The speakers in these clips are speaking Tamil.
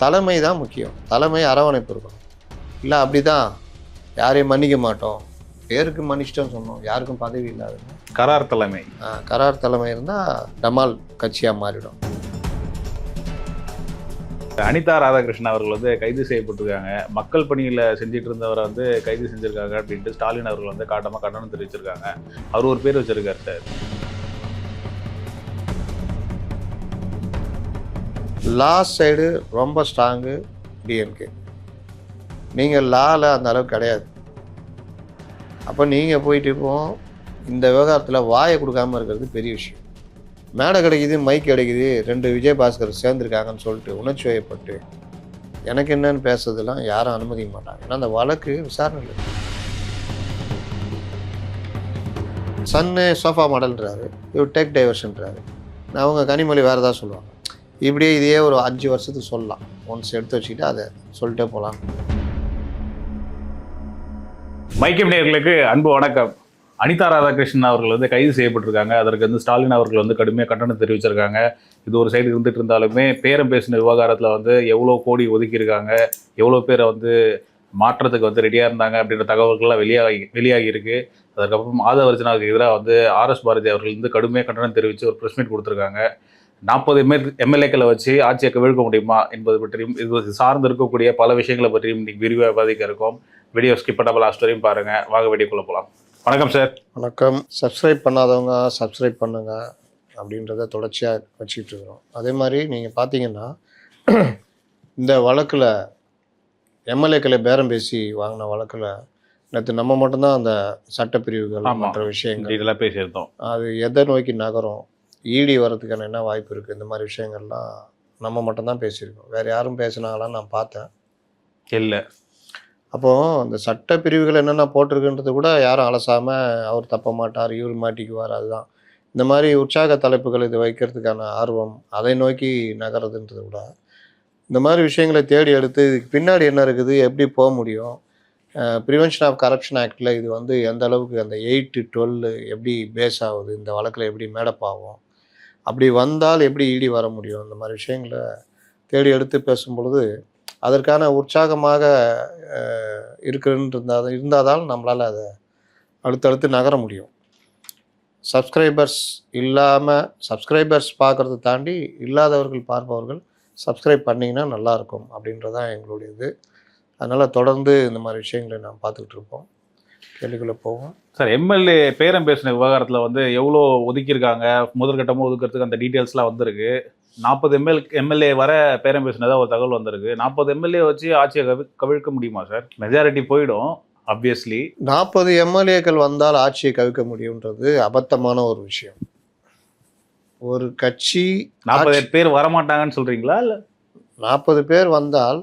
தலைமை தான் முக்கியம். தலைமை அரவணைப்பு இருக்கணும். இல்லை அப்படி தான் யாரையும் மன்னிக்க மாட்டோம், பேருக்கு மன்னிச்சிட்டோன்னு சொன்னோம், யாருக்கும் பதவி இல்லாதுன்னு கரார் தலைமை. கரார் தலைமை இருந்தால் டமால் கட்சியாக மாறிடும். அனிதா ராதாகிருஷ்ணன் அவர்கள் வந்து கைது செய்யப்பட்டிருக்காங்க. மக்கள் பணியில் செஞ்சுட்டு இருந்தவரை வந்து கைது செஞ்சிருக்காங்க அப்படின்ட்டு ஸ்டாலின் அவர்கள் வந்து காட்டமாக கண்டனம் தெரிவிச்சிருக்காங்க. அவர் ஒரு பேர் வச்சிருக்காரு சார். லாஸ்ட் சைடு ரொம்ப ஸ்ட்ராங்கு டிஎம்கே. நீங்கள் லாவில் அந்த அளவுக்கு கிடையாது. அப்போ நீங்கள் போயிட்டு இப்போ இந்த விவகாரத்தில் வாயை கொடுக்காமல் இருக்கிறது பெரிய விஷயம். மேடை கிடைக்குது, மைக் கிடைக்குது, 2 விஜயபாஸ்கர் சேர்ந்துருக்காங்கன்னு சொல்லிட்டு உணர்ச்சி வயப்பட்டு எனக்கு என்னன்னு பேசுறதுலாம் யாரும் அனுமதிக்க மாட்டாங்க. ஏன்னா அந்த வழக்கு விசாரணை இல்லை. சன்னு சோஃபா மாடல்ன்றாரு, இவர் டேக் டைவர்ஷன்றாரு. அவங்க கனிமொழி வேறு ஏதாவது சொல்லுவாங்க. இப்படியே இதையே ஒரு 5 வருஷத்துக்கு சொல்லலாம். ஒன்ஸ் எடுத்து வச்சுக்கிட்டு அதை சொல்லிட்டே போகலாம். மைக்கம் நேயர்களுக்கு அன்பு வணக்கம். அனிதா ராதாகிருஷ்ணன் அவர்கள் வந்து கைது செய்யப்பட்டிருக்காங்க. அதற்கு வந்து ஸ்டாலின் அவர்கள் வந்து கடுமையாக கண்டனம் தெரிவிச்சிருக்காங்க. இது ஒரு சைடு இருந்துட்டு இருந்தாலுமே பேரம் பேசின விவகாரத்தில் வந்து எவ்வளோ கோடி ஒதுக்கியிருக்காங்க, எவ்வளோ பேரை வந்து மாற்றத்துக்கு வந்து ரெடியாக இருந்தாங்க அப்படின்ற தகவல்கள்லாம் வெளியாகி இருக்கு. அதுக்கப்புறம் ஆதவர்ஜனாவுக்கு எதிராக வந்து ஆர்எஸ் பாரதி அவர்கள் வந்து கடுமையாக கண்டனம் தெரிவித்து ஒரு ப்ரெஸ் மீட் கொடுத்துருக்காங்க. 40 எம்எல்ஏக்களை வச்சு ஆட்சியை கவிழ்க்க முடியுமா என்பது பற்றியும் இது சார்ந்து இருக்கக்கூடிய பல விஷயங்களை பற்றியும் இன்னைக்கு விரிவாக விவாதிக்க இருக்கோம். வீடியோ ஸ்கிப் பண்ணாமல் லாஸ்ட் வரையும் பாருங்கள். வாங்க வீடியோக்குள்ளே போகலாம். வணக்கம் சார். வணக்கம். சப்ஸ்கிரைப் பண்ணாதவங்க சப்ஸ்கிரைப் பண்ணுங்க அப்படின்றத தொடர்ச்சியாக வச்சுக்கிட்டு இருக்கிறோம். அதே மாதிரி நீங்கள் பார்த்தீங்கன்னா இந்த வழக்கில் எம்எல்ஏக்களை பேரம் பேசி வாங்கின வழக்கில் நேற்று நம்ம மட்டும்தான் அந்த சட்டப்பிரிவுகள் மற்ற விஷயங்கள் இதெல்லாம் பேசியிருந்தோம். அது எதை நோக்கி நகரும், ஈடி வர்றதுக்கான என்ன வாய்ப்பு இருக்குது, இந்த மாதிரி விஷயங்கள்லாம் நம்ம மட்டும்தான் பேசியிருக்கோம். வேறு யாரும் பேசினாங்களான்னு நான் பார்த்தேன் இல்லை. அப்போது அந்த சட்ட பிரிவுகள் என்னென்ன போட்டிருக்குன்றது கூட யாரும் அலசாமல் அவர் தப்ப மாட்டார், இவர் மாட்டிக்குவார், அதுதான் இந்த மாதிரி உற்சாக தலைப்புகள் இது வைக்கிறதுக்கான ஆர்வம் அதை நோக்கி நகர்றதுன்றது கூட இந்த மாதிரி விஷயங்களை தேடி எடுத்து இதுக்கு பின்னாடி என்ன இருக்குது, எப்படி போக முடியும், ப்ரிவென்ஷன் ஆஃப் கரப்ஷன் ஆக்டில் இது வந்து எந்த அளவுக்கு அந்த 8 to 12 எப்படி பேஸ் ஆகுது, இந்த வழக்கில் எப்படி மேடப்பாகும், அப்படி வந்தால் எப்படி ஈடி வர முடியும், இந்த மாதிரி விஷயங்களை தேடி எடுத்து பேசும்பொழுது அதற்கான உற்சாகமாக இருந்தால் நம்மளால் அதை அடுத்தடுத்து நகர முடியும். சப்ஸ்கிரைபர்ஸ் பார்க்குறத தாண்டி இல்லாதவர்கள் பார்ப்பவர்கள் சப்ஸ்கிரைப் பண்ணிங்கன்னா நல்லாயிருக்கும் அப்படின்றதான் எங்களுடைய இது. அதனால் தொடர்ந்து இந்த மாதிரி விஷயங்களை நாம் பார்த்துக்கிட்டு இருப்போம். கேள்விக்குள்ளே போவோம் சார். எம்எல்ஏ பேரம் பேசின விவகாரத்தில் வந்து எவ்வளோ ஒதுக்கியிருக்காங்க, முதற்கட்டமாக ஒதுக்கிறதுக்கு அந்த டீட்டெயில்ஸ்லாம் வந்திருக்கு. 40 எம்எல்ஏ வர பேரம் பேசினதாக ஒரு தகவல் வந்திருக்கு. 40 எம்எல்ஏ வச்சு ஆட்சியை கவிழ்க்க முடியுமா சார்? மெஜாரிட்டி போயிடும் ஆப்வியஸ்லி. 40 எம்எல்ஏக்கள் வந்தால் ஆட்சியை கவிழ்க்க முடியுன்றது அபத்தமான ஒரு விஷயம். ஒரு கட்சி 40 பேர் வரமாட்டாங்கன்னு சொல்கிறீங்களா? இல்லை 40 பேர் வந்தால்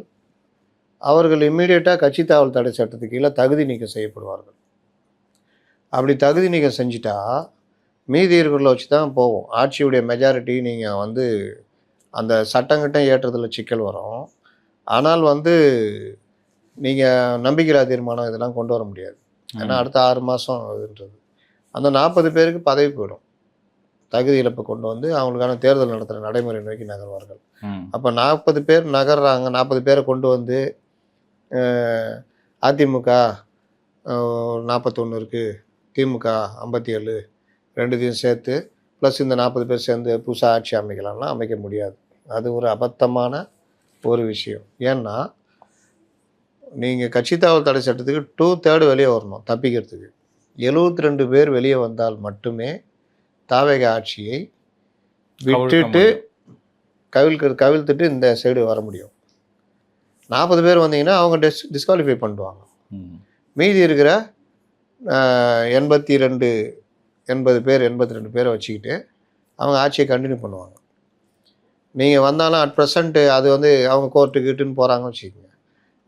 அவர்கள் இம்மீடியட்டாக கட்சி தாவல் தடை சட்டத்துக்கு கீழே தகுதி நீக்கம் செய்யப்படுவார்கள். அப்படி தகுதி நீக்கம் செஞ்சுட்டா மீதி இருக்கிறத வச்சு தான் போகும். ஆட்சியுடைய மெஜாரிட்டி நீங்கள் வந்து அந்த சட்டங்கிட்டம் ஏற்றதில் சிக்கல் வரும். ஆனால் வந்து நீங்கள் நம்பிக்கையில்லா தீர்மானம் இதெல்லாம் கொண்டு வர முடியாது. ஏன்னா அடுத்த 6 மாதம் இதுன்றது அந்த 40 பேருக்கு பதவி போயிடும். தகுதி இழப்பு கொண்டு வந்து அவங்களுக்கான தேர்தல் நடத்துகிற நடைமுறை நோக்கி நகர்வார்கள். அப்போ 40 பேர் நகர்றாங்க. 40 பேரை கொண்டு வந்து அதிமுக 41 இருக்குது, திமுக 57, ரெண்டுத்தையும் சேர்த்து ப்ளஸ் இந்த 40 பேர் சேர்ந்து புதுசாக ஆட்சி அமைக்கலாம்னா அமைக்க முடியாது. அது ஒரு அபத்தமான ஒரு விஷயம். ஏன்னா நீங்கள் கட்சி தாவல் தடை சட்டத்துக்கு 2/3 வெளியே வரணும் தப்பிக்கிறதுக்கு. 72 பேர் வெளியே வந்தால் மட்டுமே தாவேக ஆட்சியை விட்டுட்டு கவிழ்த்துட்டு இந்த சைடு வர முடியும். 40 பேர் வந்தீங்கன்னா அவங்க டிஸ்குவாலிஃபை பண்ணுவாங்க. மீதி இருக்கிற 82 பேரை வச்சுக்கிட்டு அவங்க ஆட்சியை கண்டினியூ பண்ணுவாங்க. நீங்கள் வந்தாலும் அட் ப்ரெசண்ட்டு அது வந்து அவங்க கோர்ட்டுக்கிட்டுன்னு போகிறாங்கன்னு வச்சுக்கோங்க.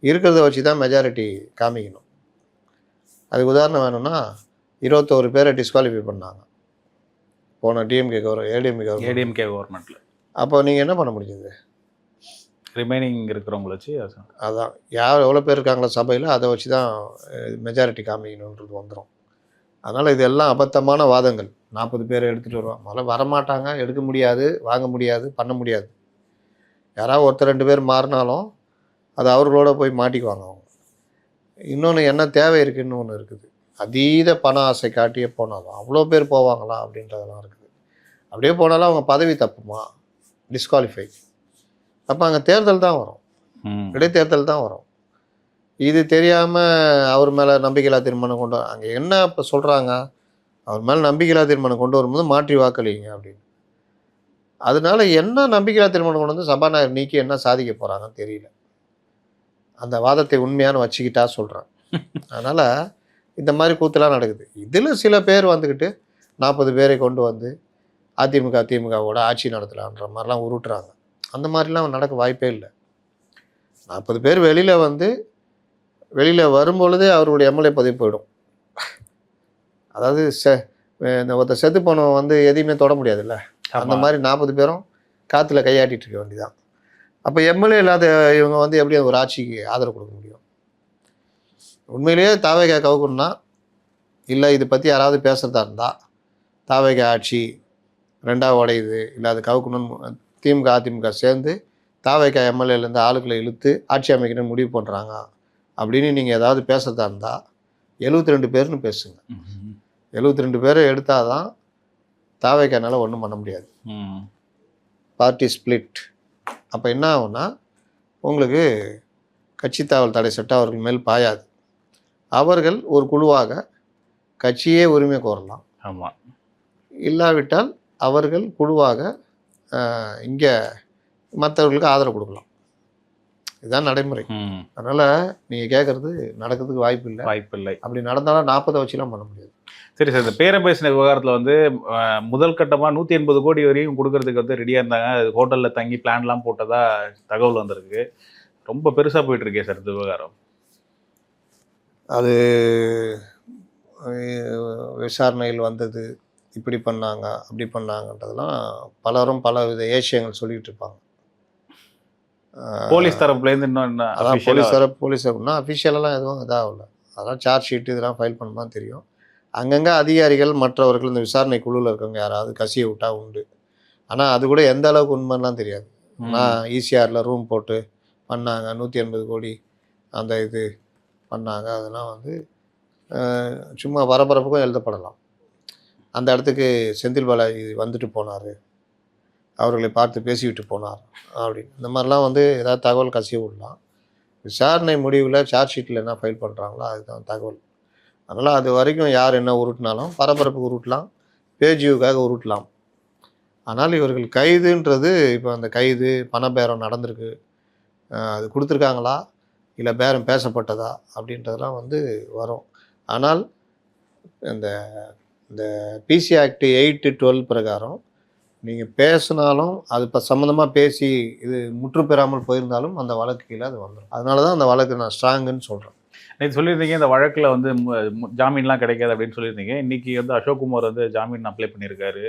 இருக்கிறத வச்சு தான் மெஜாரிட்டி காமிக்கணும். அதுக்கு உதாரணம் வேணும்னா 21 பேரை டிஸ்குவாலிஃபை பண்ணாங்க போன ஏடிஎம்கே கவர்மெண்ட்டில். அப்போ நீங்கள் என்ன பண்ண முடிஞ்சது? ரிமைனிங் இருக்கிறவங்கள வச்சு அதான் யார் எவ்வளோ பேர் இருக்காங்களோ சபையில் அதை வச்சு தான் மெஜாரிட்டி காமிக்கணுன்றது வந்துடும். அதனால் இதெல்லாம் அபத்தமான வாதங்கள். 40 பேரை எடுத்துகிட்டு வருவாங்க. முதல்ல வரமாட்டாங்க, எடுக்க முடியாது, வாங்க முடியாது, பண்ண முடியாது. யாராவது ஒருத்தர் 2 பேர் மாறினாலும் அது அவர்களோட போய் மாட்டிக்குவாங்க அவங்க. இன்னொன்று என்ன தேவை இருக்குன்னு ஒன்று இருக்குது. அதீத பண ஆசை காட்டியே போனாலும் அவ்வளோ பேர் போவாங்களா அப்படின்றதெல்லாம் இருக்குது. அப்படியே போனாலும் அவங்க பதவி தப்புமா, டிஸ்குவாலிஃபை. அப்போ அங்கே தேர்தல் தான் வரும், இடைத்தேர்தல் தான் வரும். இது தெரியாமல் அவர் மேலே நம்பிக்கையில்லா தீர்மானம் கொண்டு அங்கே என்ன இப்போ சொல்கிறாங்க, அவர் மேலே நம்பிக்கையில்லா தீர்மானம் கொண்டு வரும்போது மாற்றி வாக்களிங்க அப்படின்னு. அதனால என்ன நம்பிக்கையில்லா தீர்மானம் கொண்டு வந்து சபாநாயகர் நீக்கி என்ன சாதிக்க போகிறாங்கன்னு தெரியல. அந்த வாதத்தை உண்மையான வச்சுக்கிட்டா சொல்கிறேன். அதனால் இந்த மாதிரி கூத்துலாம் நடக்குது. இதில் சில பேர் வந்துக்கிட்டு 40 பேரை கொண்டு வந்து திமுகவோட ஆட்சி நடத்தலான்ற மாதிரிலாம் உருட்டுறாங்க. அந்த மாதிரிலாம் நடக்க வாய்ப்பே இல்லை. 40 பேர் வெளியில் வரும்பொழுதே அவருடைய எம்எல்ஏ பதவி போயிடும். அதாவது இந்த ஒருத்தர் செத்து போனவன் எதையுமே தொட முடியாதுல்ல, அந்த மாதிரி 40 பேரும் காற்றுல கையாட்டிட்டு இருக்க வேண்டியதான். அப்போ எம்எல்ஏ இல்லாத இவங்க எப்படி ஒரு ஆட்சிக்கு ஆதரவு கொடுக்க முடியும்? உண்மையிலேயே தாவேகா கவுக்கணும்னா, இல்லை இது பற்றி யாராவது பேசுகிறதா இருந்தால் தாவேகா ஆட்சி 2ஆக உடையுது, இல்லை அது கவுக்கணும்னு திமுக அதிமுக சேர்ந்து தாவேகா எம்எல்ஏலேருந்து ஆளுக்களை இழுத்து ஆட்சி அமைக்கணும்னு முடிவு பண்ணுறாங்க அப்படின்னு நீங்கள் ஏதாவது பேசுகிறதா இருந்தால் 72 பேர்னு பேசுங்க. 72 பேரை எடுத்தால் தான் தாவேகானால ஒன்றும் பண்ண முடியாது. Party split. அப்போ என்ன ஆகும்னா, உங்களுக்கு கட்சி தாவல் தடை சட்டம் அவர்கள் மேல் பாயாது. அவர்கள் ஒரு குழுவாக கட்சியே உரிமை கோரலாம். ஆமாம். இல்லாவிட்டால் அவர்கள் குழுவாக இங்கே மற்றவர்களுக்கு ஆதரவு கொடுக்கலாம். இதுதான் நடைமுறை. அதனால் நீங்கள் கேட்குறது நடக்கிறதுக்கு வாய்ப்பில்லை. அப்படி நடந்தாலும் 40 வச்சுலாம் பண்ண முடியாது. சரி சார், இந்த பேரம் பேசின விவகாரத்தில் முதல் கட்டமாக 180 கோடி வரையும் கொடுக்கறதுக்கு ரெடியாக இருந்தாங்க. அது ஹோட்டலில் தங்கி பிளான்லாம் போட்டதா தகவல் வந்திருக்கு. ரொம்ப பெருசாக போயிட்டுருக்கே சார் இந்த விவகாரம். அது விசாரணையில் வந்தது, இப்படி பண்ணாங்க அப்படி பண்ணாங்கன்றதெல்லாம் பலரும் பல வித ஏசியங்கள் சொல்லிகிட்டு இருப்பாங்க. போலீஸ் தரப்புலேருந்து இன்னும் அதான் போலீஸ் தரப்புனா அஃபிஷியலெல்லாம் எதுவும் இதாகல. அதெல்லாம் சார்ஜ் ஷீட்டு இதெல்லாம் ஃபைல் பண்ணதான் தெரியும். அங்கங்கே அதிகாரிகள் மற்றவர்கள் இந்த விசாரணை குழுவில் இருக்கவங்க யாராவது கசியை விட்டா உண்டு. ஆனால் அது கூட எந்த அளவுக்கு உண்மைலாம் தெரியாது. ஆனால் ஈசிஆரில் ரூம் போட்டு பண்ணாங்க, 180 கோடி அந்த இது பண்ணாங்க, அதெல்லாம் சும்மா பரபரப்புக்கும் எழுதப்படலாம். அந்த இடத்துக்கு செந்தில் பாலாஜி வந்துட்டு போனார், அவர்களை பார்த்து பேசிவிட்டு போனார் அப்படின்னு இந்த மாதிரிலாம் ஏதாவது தகவல் கசிய விடலாம். விசாரணை முடிவில் சார்ஜ் ஷீட்டில் என்ன ஃபைல் பண்ணுறாங்களோ அதுதான் தகவல். அதனால் அது வரைக்கும் யார் என்ன உருட்டினாலும் பரபரப்புக்கு உருட்டலாம், பேஜியூக்காக உருட்டலாம். ஆனால் இவர்கள் கைதுன்றது இப்போ அந்த கைது பணபேரம் நடந்திருக்கு, அது கொடுத்துருக்காங்களா இல்லை பேரம் பேசப்பட்டதா அப்படின்றதெல்லாம் வரும். ஆனால் இந்த இந்த பிசி ஆக்ட் 8-12 பிரகாரம் நீங்கள் பேசினாலும் அது இப்போ சம்மந்தமாக பேசி இது முற்று பெறாமல் போயிருந்தாலும் அந்த வழக்கு கீழே அது வந்துடும். அதனால தான் அந்த வழக்கு நான் ஸ்ட்ராங்குன்னு சொல்கிறேன். நீங்கள் சொல்லியிருந்தீங்க இந்த வழக்கில் ஜாமீன்லாம் கிடைக்காது அப்படின்னு சொல்லியிருந்தீங்க. இன்றைக்கி அசோக்குமார் ஜாமீன் அப்ளை பண்ணியிருக்காரு.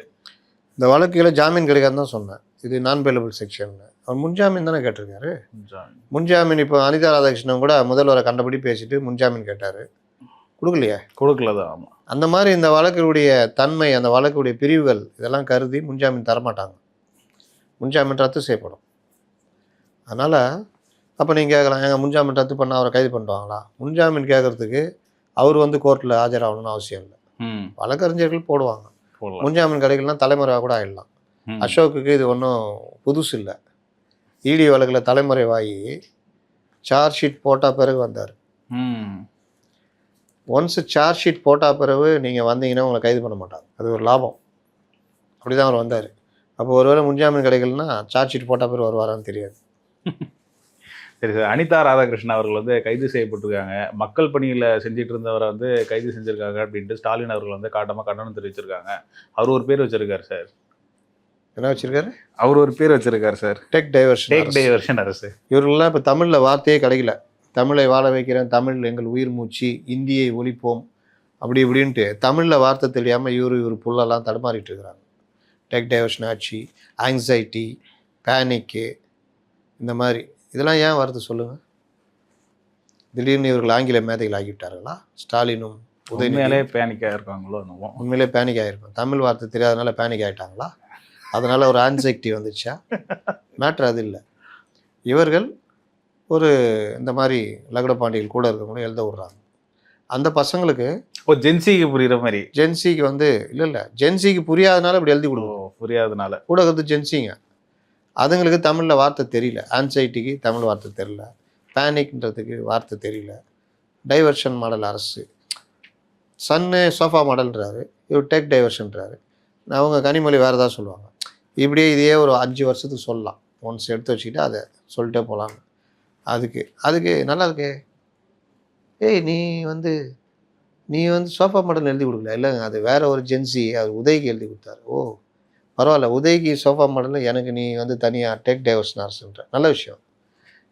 இந்த வழக்கில் ஜாமீன் கிடைக்காதுன்னு தான் சொன்னேன். இது நான் பெயிலபிள் செக்ஷன். அவர் முன்ஜாமீன் தானே கேட்டிருக்காரு. முன்ஜாமீன் இப்போ அனிதா ராதாகிருஷ்ணன் கூட முதல்வரை கண்டபடி பேசிட்டு முன்ஜாமீன் கேட்டார், கொடுக்கலையே. கொடுக்கலதான். ஆமாம். அந்த மாதிரி இந்த வழக்குடைய தன்மை, அந்த வழக்குடைய பிரிவுகள் இதெல்லாம் கருதி முன்ஜாமீன் தரமாட்டாங்க. முன்ஜாமீன் ரத்து செய்யப்படும். அதனால் அப்போ நீங்கள் கேட்கலாம், எங்கள் முன்ஜாமீன் ரத்து பண்ணால் அவரை கைது பண்ணுவாங்களா? முன்ஜாமீன் கேட்குறதுக்கு அவர் கோர்ட்டில் ஆஜராகணும்னு அவசியம் இல்லை. வழக்கறிஞர்கள் போடுவாங்க. முன்ஜாமீன் கிடைக்கலன்னா தலைமுறையாக கூட ஆகிடலாம். அசோக்குக்கு இது ஒன்றும் புதுசு இல்லை. இடி வழக்கில் தலைமுறைவாகி சார்ஜ் ஷீட் போட்டால் பிறகு வந்தார். ஒன்ஸ் சார்ஜ் ஷீட் போட்டால் பிறகு நீங்கள் வந்தீங்கன்னா உங்களை கைது பண்ண மாட்டாங்க. அது ஒரு லாபம். அப்படி தான் அவர் வந்தார். அப்போ ஒருவேளை முன்ஜாமீன் கிடைக்கலன்னா சார்ஜ் ஷீட் போட்டால் பிறகு வருவாரான்னு தெரியாது. சரி சார், அனிதா ராதாகிருஷ்ணன் அவர்கள் கைது செய்யப்பட்டிருக்காங்க. மக்கள் பணியில் செஞ்சுட்டு இருந்தவரை கைது செஞ்சுருக்காங்க அப்படின்ட்டு ஸ்டாலின் அவர்கள் காட்டமாக கண்டனம் தெரிவிச்சிருக்காங்க. அவர் ஒரு பேர் வச்சிருக்காரு சார். என்ன வச்சிருக்காரு? அவர் ஒரு பேர் வச்சிருக்காரு சார், டெக் டைவர்ஷன் அரசு. இவர்கள்லாம் இப்போ தமிழில் வார்த்தையே கிடைக்கல. தமிழை வாழ வைக்கிறேன், தமிழ் எங்கள் உயிர் மூச்சு, இந்தியை ஒழிப்போம் அப்படி இப்படின்ட்டு தமிழில் வார்த்தை தெரியாமல் இவர் புள்ளெல்லாம் தடுமாறிட்டு இருக்கிறாங்க. டெக் டைவர்ஷன் ஆட்சி, ஆங்ஸைட்டி, பேனிக்கு, இந்த மாதிரி இதெல்லாம் ஏன் வருது சொல்லுங்கள்? திடீர்னு இவர்கள் ஆங்கில மேதைகள் ஆகிவிட்டார்களா? ஸ்டாலினும் உதயநிதியிலே பேனிக்காக இருக்காங்களோ? உண்மையிலே பேனிக் ஆகிருக்கும். தமிழ் வார்த்தை தெரியாதனால பேனிக் ஆகிட்டாங்களா? அதனால் ஒரு ஆன்சைட்டி வந்துச்சா? மேட்ரு அது இல்லை. இவர்கள் ஒரு இந்த மாதிரி லகுடபாண்டிகள் கூட இருக்கவங்களும் எழுத விடுறாங்க. அந்த பசங்களுக்கு ஜென்சிக்கு புரியுற மாதிரி. ஜென்சிக்கு வந்து இல்லை ஜென்சிக்கு புரியாதனால இப்படி எழுதி கொடுக்கும். புரியாதனால கூட இருக்கிறது ஜென்சிங்க. அதுங்களுக்கு தமிழில் வார்த்தை தெரியல. ஆன்சைட்டிக்கு தமிழ் வார்த்தை தெரியல. பேனிக்ன்றதுக்கு வார்த்தை தெரியல. டைவர்ஷன் மாடல் அரசு. சன்னு சோஃபா மாடல்ன்றாரு, இவர் டேக் டைவர்ஷன்றாரு. அவங்க கனிமொழி வேறு ஏதாவது சொல்லுவாங்க. இப்படியே இதையே ஒரு 5 வருஷத்துக்கு சொல்லலாம். ஒன்ஸ் எடுத்து வச்சுக்கிட்டு அதை சொல்லிட்டே போகலான்னு. அதுக்கு நல்லா இருக்கே. ஏய் நீ வந்து சோஃபா மாடல் எழுதி கொடுக்கல. இல்லைங்க, அது வேற ஒரு ஜென்சி, அது உதய்க்கு எழுதி கொடுத்தாரு. ஓ பரவாயில்ல, உதய்க்கு சோஃபா மாடலில் எனக்கு நீ வந்து தனியாக டேக் டைவர்ஷன் அரசுன்ற நல்ல விஷயம்.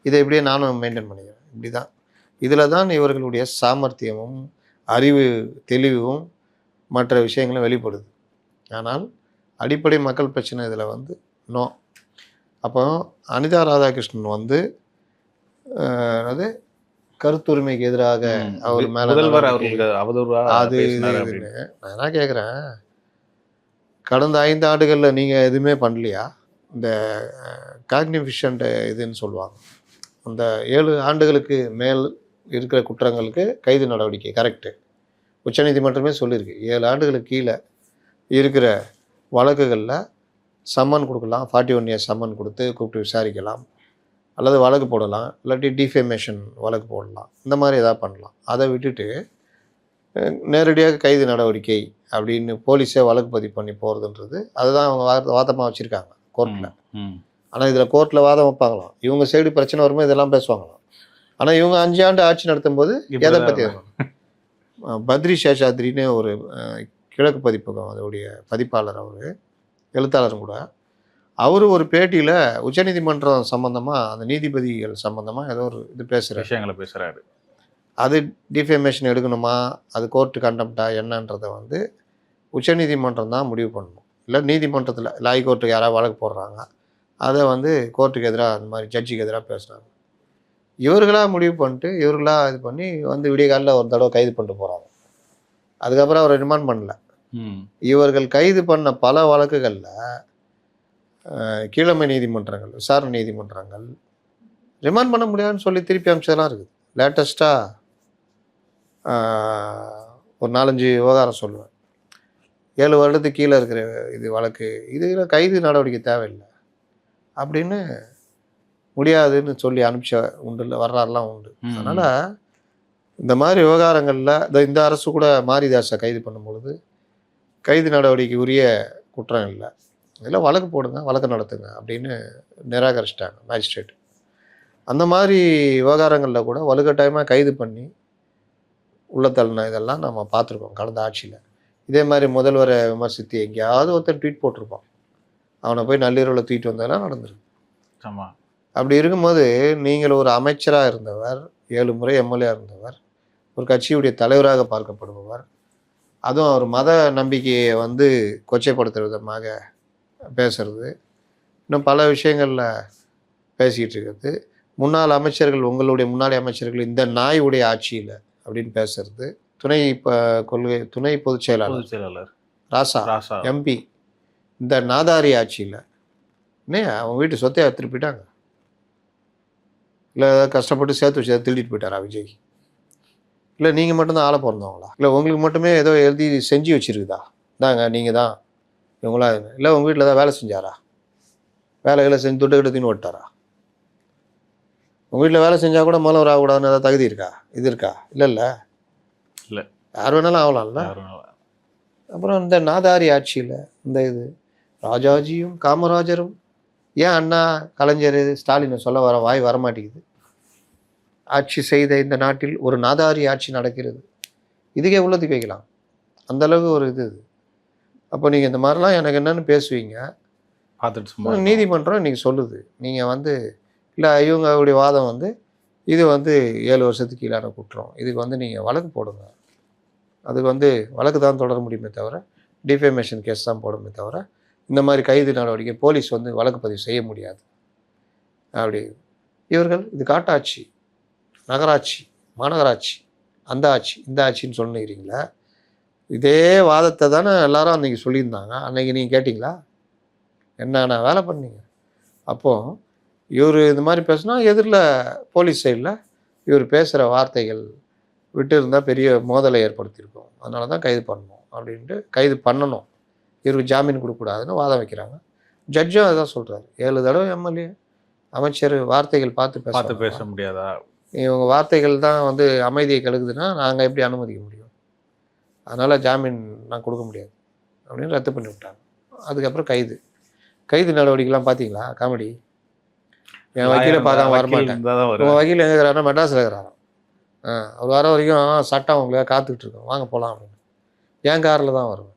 இதை இப்படியே நானும் மெயின்டைன் பண்ணிக்கிறேன். இப்படி தான் இதில் தான் இவர்களுடைய சாமர்த்தியமும் அறிவு தெளிவும் மற்ற விஷயங்களும் வெளிப்படுது. ஆனால் அடிப்படை மக்கள் பிரச்சனை இதில் வந்து நோ. அப்போ அனிதா ராதாகிருஷ்ணன் வந்து அது கருத்துரிமைக்கு எதிராக அவர் மேலே அது நான் என்ன கேட்குறேன், கடந்த 5 ஆண்டுகளில் நீங்கள் எதுவுமே பண்ணலையா? இந்த காக்னிஃபிஷன்ட் இதுன்னு சொல்லுவாங்க, அந்த 7 ஆண்டுகளுக்கு மேல் இருக்கிற குற்றங்களுக்கு கைது நடவடிக்கை. கரெக்டு, உச்சநீதிமன்றமே சொல்லியிருக்கு. 7 ஆண்டுகளுக்கு கீழே இருக்கிற வழக்குகளில் சம்மன் கொடுக்கலாம். 41 இயர்ஸ் சம்மன் கொடுத்து கூப்பிட்டு விசாரிக்கலாம், அல்லது வழக்கு போடலாம், இல்லாட்டி டிஃபேமேஷன் வழக்கு போடலாம். இந்த மாதிரி எதாவது பண்ணலாம். அதை விட்டுட்டு நேரடியாக கைது நடவடிக்கை அப்படின்னு போலீஸே வழக்கு பதிவு பண்ணி போகிறதுன்றது அதுதான் அவங்க வாதமாக வச்சுருக்காங்க கோர்ட்டில். ஆனால் இதில் கோர்ட்டில் வாதம் வைப்பாங்களாம், இவங்க சைடு பிரச்சனை வரும்போது இதெல்லாம் பேசுவாங்களாம். ஆனால் இவங்க 5 ஆண்டு ஆட்சி நடத்தும் போது எதை பற்றி பத்ரி சேஷாத்ரின்னு ஒரு கிழக்கு பதிப்பகம் அதோடைய பதிப்பாளர், அவர் எழுத்தாளரும் கூட, அவர் ஒரு பேட்டியில் உச்சநீதிமன்றம் சம்மந்தமாக அந்த நீதிபதிகள் சம்மந்தமாக ஏதோ ஒரு இது பேசுகிறாரு. அது டிஃபேமேஷன் எடுக்கணுமா, அது கோர்ட்டு கண்டம்ட்டா என்னன்றதை வந்து உச்சநீதிமன்றம் தான் முடிவு பண்ணணும். இல்லை நீதிமன்றத்தில் லாய் கோர்ட்டுக்கு யாராவது வழக்கு போடுறாங்க, அதை வந்து கோர்ட்டுக்கு எதிராக அந்த மாதிரி ஜட்ஜுக்கு எதிராக பேசுகிறாங்க. இவர்களாக முடிவு பண்ணிட்டு இவர்களாக இது பண்ணி வந்து விடிய காலில் ஒரு தடவை கைது பண்ணிட்டு போகிறாங்க. அதுக்கப்புறம் அவரை ரிமாண்ட் பண்ணல. இவர்கள் கைது பண்ண பல வழக்குகளில் கீழமை நீதிமன்றங்கள், விசாரணை நீதிமன்றங்கள் ரிமாண்ட் பண்ண முடியாதுன்னு சொல்லி திருப்பி அமைச்சதெல்லாம் இருக்குது. லேட்டஸ்ட்டாக ஒரு 4-5 விவகாரம் சொல்லுவேன். 7 வருடத்துக்கு கீழே இருக்கிற இது வழக்கு, இதில் கைது நடவடிக்கை தேவையில்லை அப்படின்னு முடியாதுன்னு சொல்லி அனுப்பிச்ச உண்டு, இல்லை வரலாறுலாம் உண்டு. அதனால் இந்த மாதிரி விவகாரங்களில் இந்த அரசு கூட மாரிதாஸை கைது பண்ணும்பொழுது கைது நடவடிக்கை உரிய குற்றம் இல்லை, இதில் வழக்கு போடுங்க, வழக்கு நடத்துங்க அப்படின்னு நிராகரிச்சிட்டாங்க மேஜிஸ்ட்ரேட். அந்த மாதிரி விவகாரங்களில் கூட வலுக்கட்டாயமாக கைது பண்ணி உள்ளத்தள்ளின இதெல்லாம் நம்ம பார்த்துருக்கோம் கடந்த ஆட்சியில். இதே மாதிரி முதல்வரை விமர்சித்து எங்கேயாவது ஒருத்தர் ட்வீட் போட்டிருப்பான், அவனை போய் நள்ளிரவில் தூக்கிட்டு வந்ததெல்லாம் நடந்திருக்கு. ஆமாம். அப்படி இருக்கும்போது நீங்கள் ஒரு அமைச்சராக இருந்தவர், 7 முறை எம்எல்ஏ இருந்தவர், ஒரு கட்சியுடைய தலைவராக பார்க்கப்படுபவர், அதுவும் அவர் மத நம்பிக்கையை வந்து கொச்சைப்படுத்துகிற விதமாக பேசுறது, இன்னும் பல விஷயங்களில் பேசிக்கிட்டு இருக்கிறது, முன்னாள் அமைச்சர்கள், உங்களுடைய முன்னாள் அமைச்சர்கள் இந்த நாயுடைய ஆட்சியில் அப்படின்னு பேசுறது, துணை பொதுச் செயலாளர் ராசா எம்பி இந்த நாதாரி ஆட்சியில் இன்னும் அவங்க வீட்டு சொத்தை எடுத்துட்டு போயிட்டாங்க. இல்லை ஏதாவது கஷ்டப்பட்டு சேர்த்து வச்சு திருடிட்டு போயிட்டாரா விஜய்? இல்லை நீங்கள் மட்டும்தான் ஆளை பிறந்தவங்களா? இல்லை உங்களுக்கு மட்டுமே ஏதோ எழுதி செஞ்சு வச்சுருக்குதா, தாங்க நீங்கள் தான் இவங்களா? இல்லை உங்கள் வீட்டில் தான் வேலை செஞ்சாரா? வேலைகளை செஞ்சு துட்டு தின்னு ஓட்டாரா? உங்கள் வீட்டில் வேலை செஞ்சால் கூட முதல்வர் ஆகக்கூடாதுன்னு ஏதாவது தகுதி இருக்கா, இது இருக்கா? இல்லை யார் வேணாலும் ஆகலாம்ல. அப்புறம் இந்த நாதாரி ஆட்சியில் இந்த இது ராஜாஜியும் காமராஜரும், ஏன் அண்ணா கலைஞர் ஸ்டாலினை சொல்ல வாய் வரமாட்டேங்குது? ஆட்சி செய்த இந்த நாட்டில் ஒரு நாதாரி ஆட்சி நடக்கிறது, இதுக்கே உள்ளத்துக்கு வைக்கலாம், அந்தளவுக்கு ஒரு இது. அப்போ நீங்கள் இந்த மாதிரிலாம் எனக்கு என்னென்னு பேசுவீங்க, பார்த்துட்டு நீதிமன்றம் இன்றைக்கி சொல்லுது. நீங்கள் வந்து இல்லை இவங்களுடைய வாதம் வந்து இது வந்து 7 வருஷத்துக்கு கீழான குற்றம், இதுக்கு வந்து நீங்கள் வழக்கு போடுங்க, அதுக்கு வந்து வழக்கு தான் தொடர முடியுமே தவிர டிஃபேமேஷன் கேஸ் தான் போடுமே தவிர இந்த மாதிரி கைது நடவடிக்கை போலீஸ் வந்து வழக்கு பதிவு செய்ய முடியாது. அப்படி இவர்கள் இது காட்டாட்சி, நகராட்சி, மாநகராட்சி, அந்த ஆட்சி இந்த ஆட்சின்னு சொல்லுறீங்களா? இதே வாதத்தை தானே எல்லாரும் அன்றைக்கி சொல்லியிருந்தாங்க. அன்றைக்கி நீங்கள் கேட்டிங்களா? என்னென்ன வேலை பண்ணீங்க? அப்போது இவர் இந்த மாதிரி பேசுனா எதிரில் போலீஸ் சைடில் இவர் பேசுகிற வார்த்தைகள் விட்டு இருந்தால் பெரிய மோதலை ஏற்படுத்தியிருக்கோம், அதனால தான் கைது பண்ணணும் அப்படின்ட்டு கைது பண்ணணும், இவருக்கு ஜாமீன் கொடுக்கக்கூடாதுன்னு வாதம் வைக்கிறாங்க. ஜட்ஜும் அதுதான் சொல்கிறாரு. 7 தடவை எம்எல்ஏ அமைச்சர் வார்த்தைகள் பார்த்து பேச முடியாதா? இவங்க வார்த்தைகள் தான் வந்து அமைதியை கெடுக்குதுன்னா நாங்கள் எப்படி அனுமதிக்க முடியும்? அதனால் ஜாமீன் நான் கொடுக்க முடியாது அப்படின்னு ரத்து பண்ணி விட்டாங்க. அதுக்கப்புறம் கைது நடவடிக்கைலாம் பார்த்தீங்களா? காமெடி. என் வக்கீலை பார்க்காம வரமாட்டேன். உங்கள் வக்கீல் எங்கே இருக்கிறாரா? மெட்ராஸில் இருக்கிறாராம். ஒரு வாரம் வரைக்கும் சட்டம் உங்களுக்காக காத்துக்கிட்டு இருக்கோம், வாங்க போகலாம் அப்படின்னு. என் காரில் தான் வருவேன்.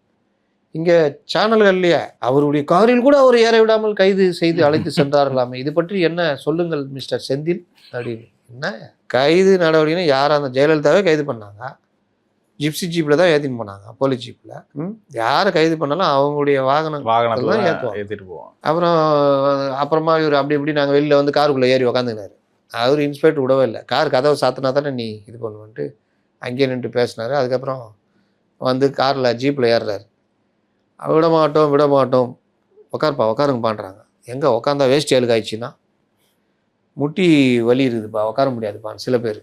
இங்கே சேனல்கள்லையே அவருடைய காரில் கூட அவர் ஏற விடாமல் கைது செய்து அழைத்து சென்றார்களாமே, இது பற்றி என்ன சொல்லுங்கள் மிஸ்டர் செந்தில் அப்படின்னு. என்ன கைது நடவடிக்கைன்னு யார்? அந்த ஜெயலலிதாவே கைது பண்ணாங்க, ஜிப்சி ஜீப்பில் தான் ஏற்றின்னு போனாங்க, போலீஸ் ஜீப்பில். யாரை கைது பண்ணாலும் அவங்களுடைய வாகனத்தில் தான் ஏற்றிட்டு போவோம். அப்புறமா இவர் அப்படி இப்படி நாங்கள் வெளியில் வந்து காருக்குள்ளே ஏறி உக்காந்துக்கினாரு. அவர் இன்ஸ்பெக்டர் விடவே இல்லை, கார் கதவை சாத்தினா தானே நீ இது பண்ணுவேன்ட்டு அங்கேயே நின்று பேசினார். அதுக்கப்புறம் வந்து காரில் ஜீப்பில் ஏறுறாரு. விட மாட்டோம் உட்காருங்கப்பான்றாங்க. எங்கே உட்காந்தா வேஸ்ட் ஏழுக்கு ஆயிடுச்சுன்னா முட்டி வலி இருக்குதுப்பா, உட்கார முடியாதுப்பான்னு சில பேர்.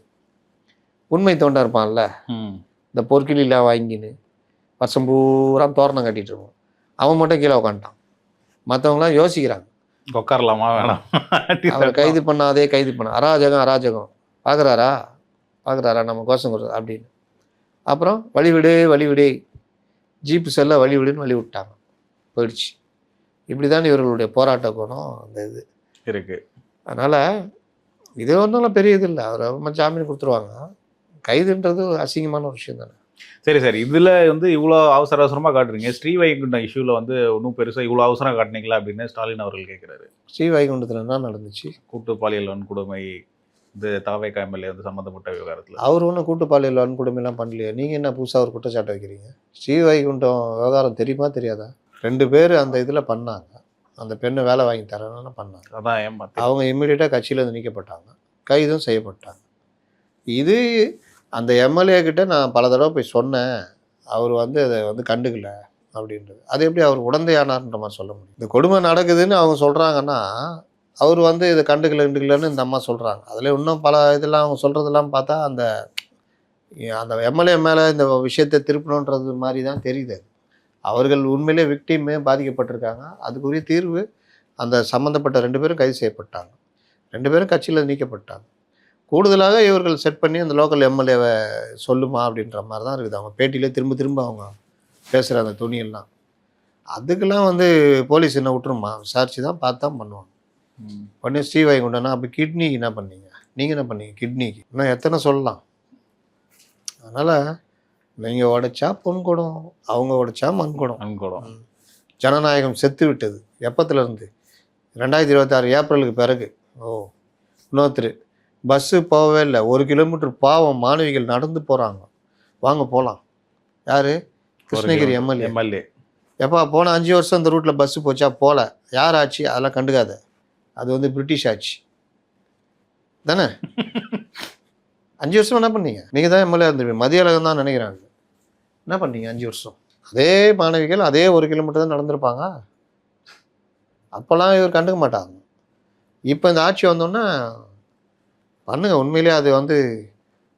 உண்மை தோண்டா இருப்பான்ல, இந்த பொற்கிலாம் வாங்கின்னு வருஷம் பூரா தோரணம் கட்டிட்டு இருக்கோம், அவன் மட்டும் கீழே உட்காந்துட்டான். மற்றவங்களாம் யோசிக்கிறாங்க, உட்காரலாமா வேணாம். அவரை கைது பண்ண அராஜகம் பார்க்குறாரா நம்ம கோஷம் கொடுறது அப்படின்னு. அப்புறம் வழிவிடு ஜீப்பு செல்ல வழிவிடுன்னு வழி விட்டாங்க, போயிடுச்சு. இப்படி தான் இவர்களுடைய போராட்ட கோணம் அந்த இது இருக்கு. அதனால் இது ஒன்றும் பெரிய இது இல்லை, அவர் ஜாமீன் கொடுத்துருவாங்க. கைதுன்றது அசிங்கமான ஒரு விஷயம் தானே. சரி சார், இதில் வந்து இவ்வளோ அவசரமாக காட்டுறீங்க, ஸ்ரீவைகுண்டம் இஷ்யூவில் வந்து ஒன்றும் பெருசாக இவ்வளோ அவசரம் காட்டினீங்களா அப்படின்னு ஸ்டாலின் அவர்கள் கேட்குறாரு. ஸ்ரீவைகுண்டத்தில் என்ன நடந்துச்சு? கூட்டு பாலியல் வன்கொடுமை இது தாவேகா எம்எல்ஏ வந்து சம்மந்தப்பட்ட விவகாரத்தில். அவர் ஒன்றும் கூட்டு பாலியல் வன்கொடுமைலாம் பண்ணலையா? நீங்கள் என்ன புதுசாக ஒரு குற்றச்சாட்டை வைக்கிறீங்க? ஸ்ரீவைகுண்டம் விவகாரம் தெரியுமா தெரியாதா? 2 பேர் அந்த இதில் பண்ணாங்க, அந்த பெண்ணை வேலை வாங்கி தரணும்னு பண்ணாங்க. அதான் ஏமாத்தி அவங்க இம்மிடியட்டாக கட்சியிலேருந்து நீக்கப்பட்டாங்க, கைதும் செய்யப்பட்டாங்க. இது அந்த எம்எல்ஏ கிட்ட நான் பல தடவை போய் சொன்னேன், அவர் வந்து அதை வந்து கண்டுக்கல அப்படின்றது. அது எப்படி அவர் உடந்தையானார்ன்ற மாதிரி சொல்ல முடியும்? இந்த கொடுமை நடக்குதுன்னு அவங்க சொல்கிறாங்கன்னா அவர் வந்து இதை கண்டுக்கலன்னு இந்த அம்மா சொல்கிறாங்க. அதில் இன்னும் பல இதெல்லாம் அவங்க சொல்கிறதெல்லாம் பார்த்தா அந்த எம்எல்ஏ மேலே இந்த விஷயத்தை திருப்பணுன்றது மாதிரி தான் தெரியுது. அவர்கள் உண்மையிலே விக்டிமே பாதிக்கப்பட்டிருக்காங்க, அதுக்குரிய தீர்வு அந்த சம்மந்தப்பட்ட 2 பேரும் கைது செய்யப்பட்டாங்க, 2 பேரும் கட்சியில் நீக்கப்பட்டாங்க. கூடுதலாக இவர்கள் செட் பண்ணி அந்த லோக்கல் எம்எல்ஏவை சொல்லுமா அப்படின்ற மாதிரி தான் இருக்குது. அவங்க பேட்டியிலே திரும்ப அவங்க பேசுகிற அந்த துணியெல்லாம், அதுக்கெல்லாம் வந்து போலீஸ் என்ன விட்டுருமா? விசாரித்து தான் பார்த்து தான் பண்ணுவாங்க. உடனே ஸ்ரீவைகுண்டனா அப்போ கிட்னிக்கு என்ன பண்ணீங்க? நீங்கள் என்ன பண்ணீங்க கிட்னிக்கு? இன்னும் எத்தனை சொல்லலாம். அதனால் நீங்கள் உடைச்சா பொன்குடம், அவங்க உடைச்சா மண்குடம். ஜனநாயகம் செத்து விட்டது. எப்பத்துலேருந்து? 2026 ஏப்ரலுக்கு பிறகு. இன்னொருத்தர் பஸ்ஸு போகவே இல்லை, 1 கிலோமீட்டர் பாவம் மாணவிகள் நடந்து போகிறாங்க, வாங்க போகலாம். யார்? கிருஷ்ணகிரி எம்எல்ஏ. எப்போ போன 5 வருஷம் இந்த ரூட்டில் பஸ்ஸு போச்சா? போகல. யார் ஆச்சு? அதெல்லாம் கண்டுக்காத, அது வந்து பிரிட்டிஷ் ஆட்சி தானே. 5 வருஷம் என்ன பண்ணீங்க? நீங்கள் தான் எம்எல்ஏ இருந்துருவீங்க, மதிய அழகம் தான் நினைக்கிறாங்க. என்ன பண்ணீங்க 5 வருஷம்? அதே மாணவிகள் அதே 1 கிலோமீட்டர் தான் நடந்திருப்பாங்க. அப்போல்லாம் இவர் கண்டுக்க மாட்டாங்க. இப்போ இந்த ஆட்சி வந்தோன்னா பண்ணுங்க. உண்மையிலே அது வந்து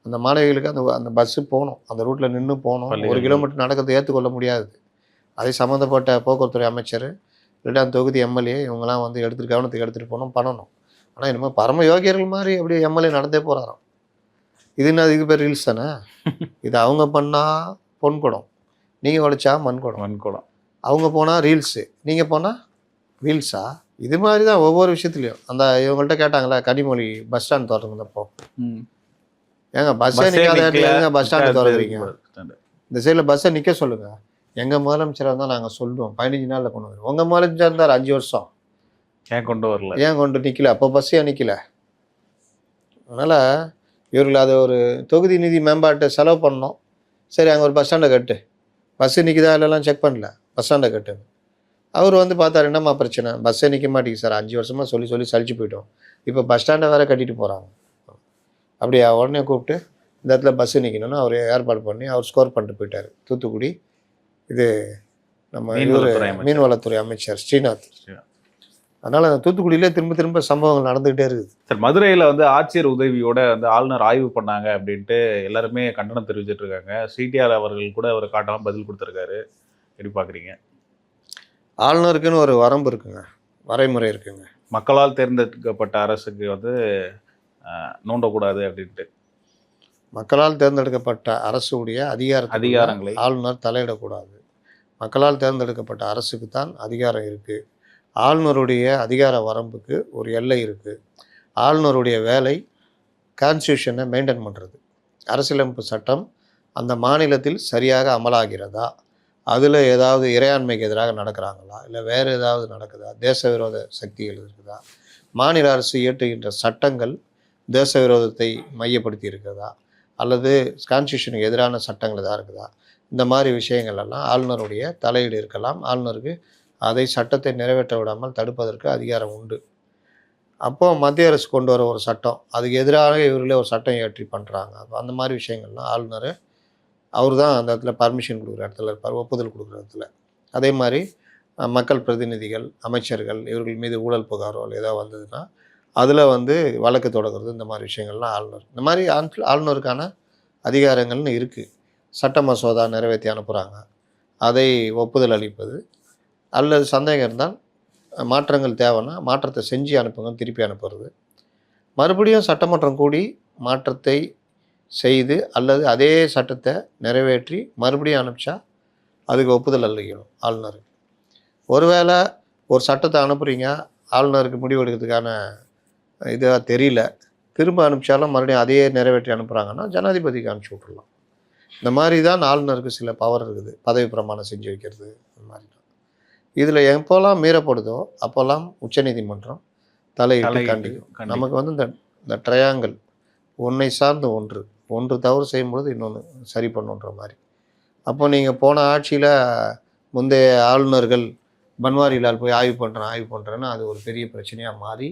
அந்த மாணவிகளுக்கு அந்த பஸ்ஸு போகணும், அந்த ரூட்டில் நின்று போகணும். 1 கிலோமீட்டர் நடக்கிறத ஏற்றுக்கொள்ள முடியாது. அதை சம்மந்தப்பட்ட போக்குவரத்துறை அமைச்சர், 2ஆம் தொகுதி எம்எல்ஏ இவங்கெல்லாம் வந்து கவனத்துக்கு எடுத்துகிட்டு பண்ணணும். ஆனால் இனிமேல் பரம யோகியர்கள் மாதிரி அப்படியே எம்எல்ஏ நடந்தே போகிறாராம். இதுக்கு பேர் ரீல்ஸ் தானே. இது அவங்க பண்ணால் பொன்குடம், நீங்கள் உடைச்சா மண்குடம். அவங்க போனால் ரீல்ஸு, நீங்கள் போனால் ரீல்ஸா? இது மாதிரி தான் ஒவ்வொரு விஷயத்துலையும். அந்த இவங்கள்ட்ட கேட்டாங்களே கனிமொழி பஸ் ஸ்டாண்ட் திறந்துருந்தப்போ, ஏங்க பஸ்ஸே நிற்காத இடத்துல எங்க பஸ் ஸ்டாண்டு திறக்குறீங்க? இந்த சைடில் பஸ்ஸை நிற்க சொல்லுங்கள். எங்கள் முதலமைச்சராக இருந்தால் நாங்கள் சொல்லுவோம் 15 நாளில் கொண்டு வந்துடுவோம். உங்கள் முதலமைச்சர் இருந்தார் 5 வருஷம், ஏன் கொண்டு நிற்கல? அப்போ பஸ்ஸே நிற்கல. அதனால் இவர்கள் அதை ஒரு தொகுதி நிதி மேம்பாட்டை செலவு பண்ணோம். சரி, அங்கே ஒரு பஸ் ஸ்டாண்டை கட்டு, பஸ்ஸு நிற்கிதா இல்லைலாம் செக் பண்ணல, பஸ் ஸ்டாண்டை கட்டுன்னு. அவர் வந்து பார்த்தாரு, என்னம்மா பிரச்சனை? பஸ்ஸே நிற்க மாட்டேங்குது சார், 5 வருஷமாக சொல்லி சலிச்சு போயிட்டோம், இப்போ பஸ் ஸ்டாண்டை வேறு கட்டிட்டு போகிறாங்க. அப்படியா? உடனே கூப்பிட்டு இந்த இடத்துல பஸ்ஸு நிற்கணும்னு அவர் ஏற்பாடு பண்ணி அவர் ஸ்கோர் பண்ணிட்டு போயிட்டார். தூத்துக்குடி இது நம்ம மீன்வளத்துறை அமைச்சர் ஸ்ரீநாத். அதனால் அந்த தூத்துக்குடியிலே திரும்ப திரும்ப சம்பவங்கள் நடந்துக்கிட்டே இருக்குது. சார், மதுரையில் வந்து ஆட்சியர் உதவியோட வந்து ஆளுநர் ஆய்வு பண்ணாங்க அப்படின்ட்டு எல்லாருமே கண்டனம் தெரிவிச்சிட்டு இருக்காங்க. சிடிஆர் அவர்கள் கூட அவர் காட்டாமல் பதில் கொடுத்துருக்காரு. எப்படி பார்க்குறீங்க? ஆளுநருக்குன்னு ஒரு வரம்பு இருக்குங்க, வரைமுறை இருக்குங்க. மக்களால் தேர்ந்தெடுக்கப்பட்ட அரசுக்கு வந்து நோண்டக்கூடாது அப்படின்ட்டு. மக்களால் தேர்ந்தெடுக்கப்பட்ட அரசுடைய அதிகாரங்களை ஆளுநர் தலையிடக்கூடாது. மக்களால் தேர்ந்தெடுக்கப்பட்ட அரசுக்கு தான் அதிகாரம் இருக்குது. ஆளுநருடைய அதிகார வரம்புக்கு ஒரு எல்லை இருக்குது. ஆளுநருடைய வேலை கான்ஸ்டியூஷனை மெயின்டைன் பண்ணுறது. அரசியலமைப்பு சட்டம் அந்த மாநிலத்தில் சரியாக அமலாகிறதா, அதில் ஏதாவது இறையாண்மைக்கு எதிராக நடக்கிறாங்களா, இல்லை வேறு ஏதாவது நடக்குதா, தேச விரோத சக்திகள் இருக்குதா, மாநில அரசு இயற்றுகின்ற சட்டங்கள் தேச விரோதத்தை மையப்படுத்தி இருக்கிறதா, அல்லது கான்ஸ்டியூஷனுக்கு எதிரான சட்டங்கள் எதாவது இருக்குதா, இந்த மாதிரி விஷயங்கள் எல்லாம் ஆளுநருடைய தலையீடு இருக்கலாம். ஆளுநருக்கு அதை சட்டத்தை நிறைவேற்ற விடாமல் தடுப்பதற்கு அதிகாரம் உண்டு. அப்போது மத்திய அரசு கொண்டு வர ஒரு சட்டம், அதுக்கு எதிராக இவர்களே ஒரு சட்டம் இயற்றி பண்ணுறாங்க. அப்போ அந்த மாதிரி விஷயங்கள்லாம் ஆளுநர் அவர் தான் அந்த இடத்துல பர்மிஷன் கொடுக்குற இடத்துல இருப்பார், ஒப்புதல் கொடுக்குற இடத்துல. அதே மாதிரி மக்கள் பிரதிநிதிகள், அமைச்சர்கள் இவர்கள் மீது ஊழல் புகாரோ ஏதோ வந்ததுன்னா அதில் வந்து வழக்கு தொடங்குறது, இந்த மாதிரி விஷயங்கள்லாம் ஆளுநர். இந்த மாதிரி ஆளுநருக்கான அதிகாரங்கள்னு இருக்குது. சட்ட மசோதா நிறைவேற்றி அனுப்புகிறாங்க, அதை ஒப்புதல் அளிப்பது, அல்லது சந்தேகம் இருந்தால் மாற்றங்கள் தேவைன்னா மாற்றத்தை செஞ்சு அனுப்புங்க, திருப்பி அனுப்புறது. மறுபடியும் சட்டமன்றம் கூடி மாற்றத்தை செய்து அல்லது அதே சட்டத்தை நிறைவேற்றி மறுபடியும் அனுப்பிச்சா அதுக்கு ஒப்புதல் அளிக்கணும் ஆளுநர். ஒருவேளை ஒரு சட்டத்தை அனுப்புகிறீங்க, ஆளுநருக்கு முடிவெடுக்கிறதுக்கான இதாக தெரியல, திரும்ப அனுப்பிச்சாலும் மறுபடியும் அதையே நிறைவேற்றி அனுப்புகிறாங்கன்னா ஜனாதிபதிக்கு அனுப்பிச்சி விட்றலாம். இந்த மாதிரி தான் ஆளுநருக்கு சில பவர் இருக்குது, பதவி பிரமாணம் செஞ்சு வைக்கிறது. இந்த மாதிரி தான் இதில் எப்போல்லாம் மீறப்படுதோ அப்போல்லாம் உச்சநீதிமன்றம் தலையிட்டு கண்டிக்கும். நமக்கு வந்து இந்த ட்ரையாங்கிள், ஒன்றை சார்ந்து ஒன்று தவறு செய்யும்பொழுது இன்னொன்று சரி பண்ணுன்ற மாதிரி. அப்போ நீங்கள் போன ஆட்சியில் முந்தைய ஆளுநர்கள் பன்வாரிலால் போய் ஆய்வு பண்ணுறேன்னு அது ஒரு பெரிய பிரச்சனையாக மாறி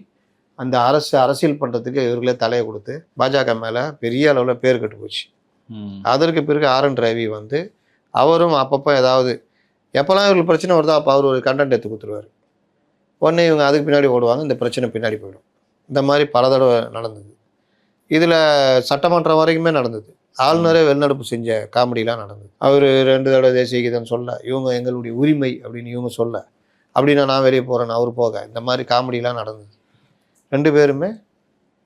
அந்த அரசியல் பண்ணுறதுக்கு இவர்களே தலையை கொடுத்து பாஜக மேலே பெரிய அளவில் பேர் கட்டு போச்சு. அதற்கு பிறகு ஆர்.என். ரவி வந்து அவரும் அப்பப்போ ஏதாவது எப்போல்லாம் இவங்களுக்கு பிரச்சனை வருதோ அப்போ அவர் ஒரு கண்டென்ட் எடுத்து கொடுத்துருவார். உடனே இவங்க அதுக்கு பின்னாடி ஓடுவாங்க, இந்த பிரச்சனை பின்னாடி போயிடும். இந்த மாதிரி பல தடவை நடந்தது. இதில் சட்டமன்றம் வரைக்குமே நடந்தது. ஆளுநரே வெளிநடப்பு செஞ்ச காமெடிலாம் நடந்தது. அவர் 2 தடவை தேசிய கீதம் சொல்ல, இவங்க எங்களுடைய உரிமை அப்படின்னு இவங்க சொல்ல, அப்படின்னா நான் வெளியே போகிறேன்னு அவர் போக, இந்த மாதிரி காமெடிலாம் நடந்தது. 2 பேருமே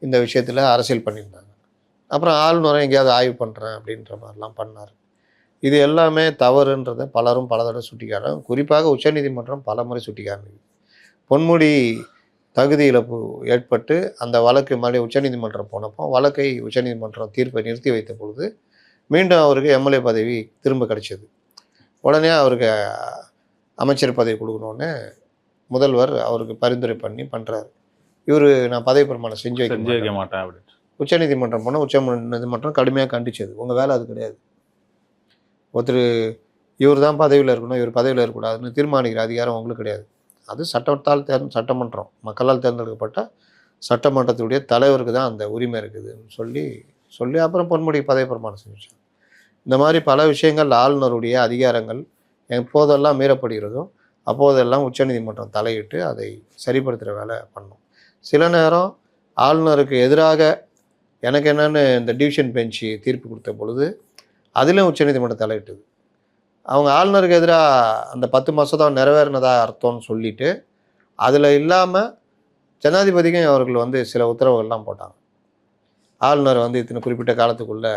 இந்த விஷயத்தில் அரசியல் பண்ணியிருந்தாங்க. அப்புறம் ஆளுநரை எங்கேயாவது ஆய்வு பண்ணுறேன் அப்படின்ற மாதிரிலாம் பண்ணார். இது எல்லாமே தவறுன்றதை பலரும் பல தடவை சுட்டிக்காட்டுறாங்க. குறிப்பாக உச்சநீதிமன்றம் பல முறை சுட்டிக்காட்டுது. பொன்முடி தகுதி இழப்பு ஏற்பட்டு அந்த வழக்கு மறுபடியும் உச்சநீதிமன்றம் போனப்போ வழக்கை உச்சநீதிமன்றம் தீர்ப்பை நிறுத்தி வைத்த பொழுது மீண்டும் அவருக்கு எம்எல்ஏ பதவி திரும்ப கிடைச்சது. உடனே அவருக்கு அமைச்சர் பதவி கொடுக்கணுன்னு முதல்வர் அவருக்கு பரிந்துரை பண்ணி பண்ணுறாரு. இவர் நான் பதவி பிரமாணம் செஞ்சு வைக்க மாட்டேன் அப்படின்னு உச்சநீதிமன்றம் போனால் உச்சநீதிமன்றம் கடுமையாக கண்டிச்சது. உங்கள் வேலை அது கிடையாது, ஒருத்தர் இவர் தான் பதவியில் இருக்கணும், இவர் பதவியில் இருக்கக்கூடாதுன்னு தீர்மானிக்கிற அதிகாரம் உங்களுக்கு கிடையாது. அது சட்டமன்றம் மக்களால் தேர்ந்தெடுக்கப்பட்ட சட்டமன்றத்துடைய தலைவருக்கு தான் அந்த உரிமை இருக்குதுன்னு சொல்லி அப்புறம் பொன்முடி பதவி பிரமாணம் செஞ்சாங்க. இந்த மாதிரி பல விஷயங்கள் ஆளுநருடைய அதிகாரங்கள் எப்போதெல்லாம் மீறப்படுகிறதோ அப்போதெல்லாம் உச்சநீதிமன்றம் தலையிட்டு அதை சரிப்படுத்துகிற வேலை பண்ணும். சில நேரம் ஆளுநருக்கு எதிராக எனக்கு என்னென்னு இந்த டிவிஷன் பெஞ்சு தீர்ப்பு கொடுத்த பொழுது அதிலும் உச்சநீதிமன்றம் தலையிட்டது. அவங்க ஆளுநருக்கு எதிராக அந்த 10 மசோதா நிறைவேறினதா அர்த்தம்னு சொல்லிட்டு அதில் இல்லாமல் ஜனாதிபதிக்கும் அவர்கள் வந்து சில உத்தரவுகள்லாம் போட்டாங்க. ஆளுநர் வந்து இத்தனை குறிப்பிட்ட காலத்துக்குள்ளே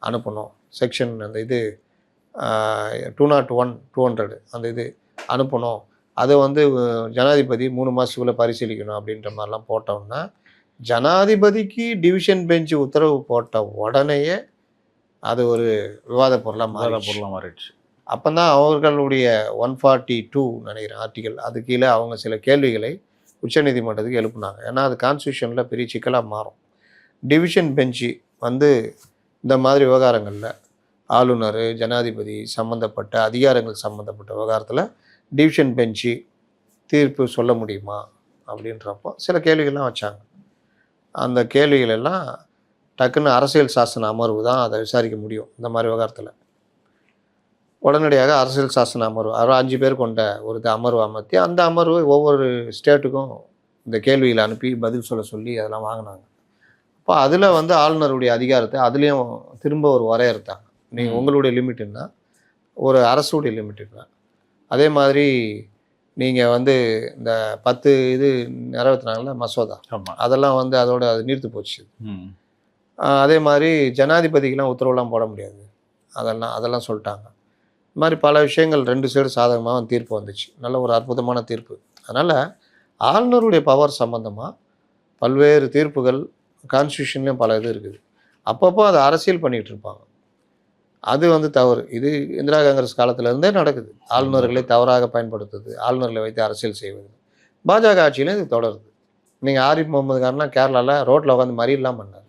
அனுப்பணும், செக்ஷன் அந்த இது 201 200 அந்த இது அனுப்பணும், அதை வந்து ஜனாதிபதி 3 மாதத்துக்குள்ளே பரிசீலிக்கணும் அப்படின்ற மாதிரிலாம் போட்டோம்னா ஜனாதிபதிக்கு டிவிஷன் பெஞ்சு உத்தரவு போட்ட உடனேயே அது ஒரு விவாத பொருளாக மாறிடுச்சு. அப்போ தான் அவர்களுடைய 142 நினைக்கிறேன் ஆர்டிகல் அது கீழே அவங்க சில கேள்விகளை உச்சநீதிமன்றத்துக்கு எழுப்புனாங்க. ஏன்னா அது கான்ஸ்டியூஷனில் பெரிய சிக்கலாக மாறும். டிவிஷன் பெஞ்சு வந்து இந்த மாதிரி விவகாரங்களில் ஆளுநர் ஜனாதிபதி சம்மந்தப்பட்ட அதிகாரங்கள் சம்மந்தப்பட்ட விவகாரத்தில் டிவிஷன் பெஞ்சு தீர்ப்பு சொல்ல முடியுமா அப்படின்றப்போ சில கேள்விகள்லாம் வச்சாங்க. அந்த கேள்விகளெல்லாம் டக்குன்னு அரசியல் சாசன அமர்வு தான் அதை விசாரிக்க முடியும் இந்த மாதிரி விவகாரத்தில். உடனடியாக அரசியல் சாசன அமர்வு, அதாவது 5 பேர் கொண்ட ஒரு அமர்வு அமர்த்தி, அந்த அமர்வு ஒவ்வொரு ஸ்டேட்டுக்கும் இந்த கேள்வியில் அனுப்பி பதில் சொல்ல சொல்லி அதெல்லாம் வாங்கினாங்க. அப்போ அதில் வந்து ஆளுநருடைய அதிகாரத்தை அதுலேயும் திரும்ப ஒரு வரையறுத்தாங்க. நீங்கள் உங்களுடைய லிமிட் என்ன, ஒரு அரசுடைய லிமிட் என்ன, அதே மாதிரி நீங்கள் வந்து இந்த 10 இது நிறைவேற்றினாங்கல்ல மசோதா, அதெல்லாம் வந்து அதோட அது நீர்த்து போச்சு. அதே மாதிரி ஜனாதிபதிக்கெலாம் உத்தரவுலாம் போட முடியாது, அதெல்லாம் சொல்லிட்டாங்க. இந்த மாதிரி பல விஷயங்கள் 2 சைடு சாதகமாக தீர்ப்பு வந்துச்சு. நல்ல ஒரு அற்புதமான தீர்ப்பு. அதனால் ஆளுநருடைய பவர் சம்மந்தமாக பல்வேறு தீர்ப்புகள் கான்ஸ்டியூஷன்லேயும் பல இது இருக்குது. அப்பப்போ அதை அரசியல் பண்ணிகிட்டு இருப்பாங்க. அது வந்து தவறு. இது இந்திரா காங்கிரஸ் காலத்திலேருந்தே நடக்குது. ஆளுநர்களை தவறாக பயன்படுத்துறது, ஆளுநர்களை வைத்து அரசியல் செய்வது. பாஜக ஆட்சியிலும் இது தொடருது. நீங்கள் ஆரிஃப் முகமது கான்லாம் கேரளாவில் ரோட்டில் உட்காந்து மறியல்லாம் பண்ணார்.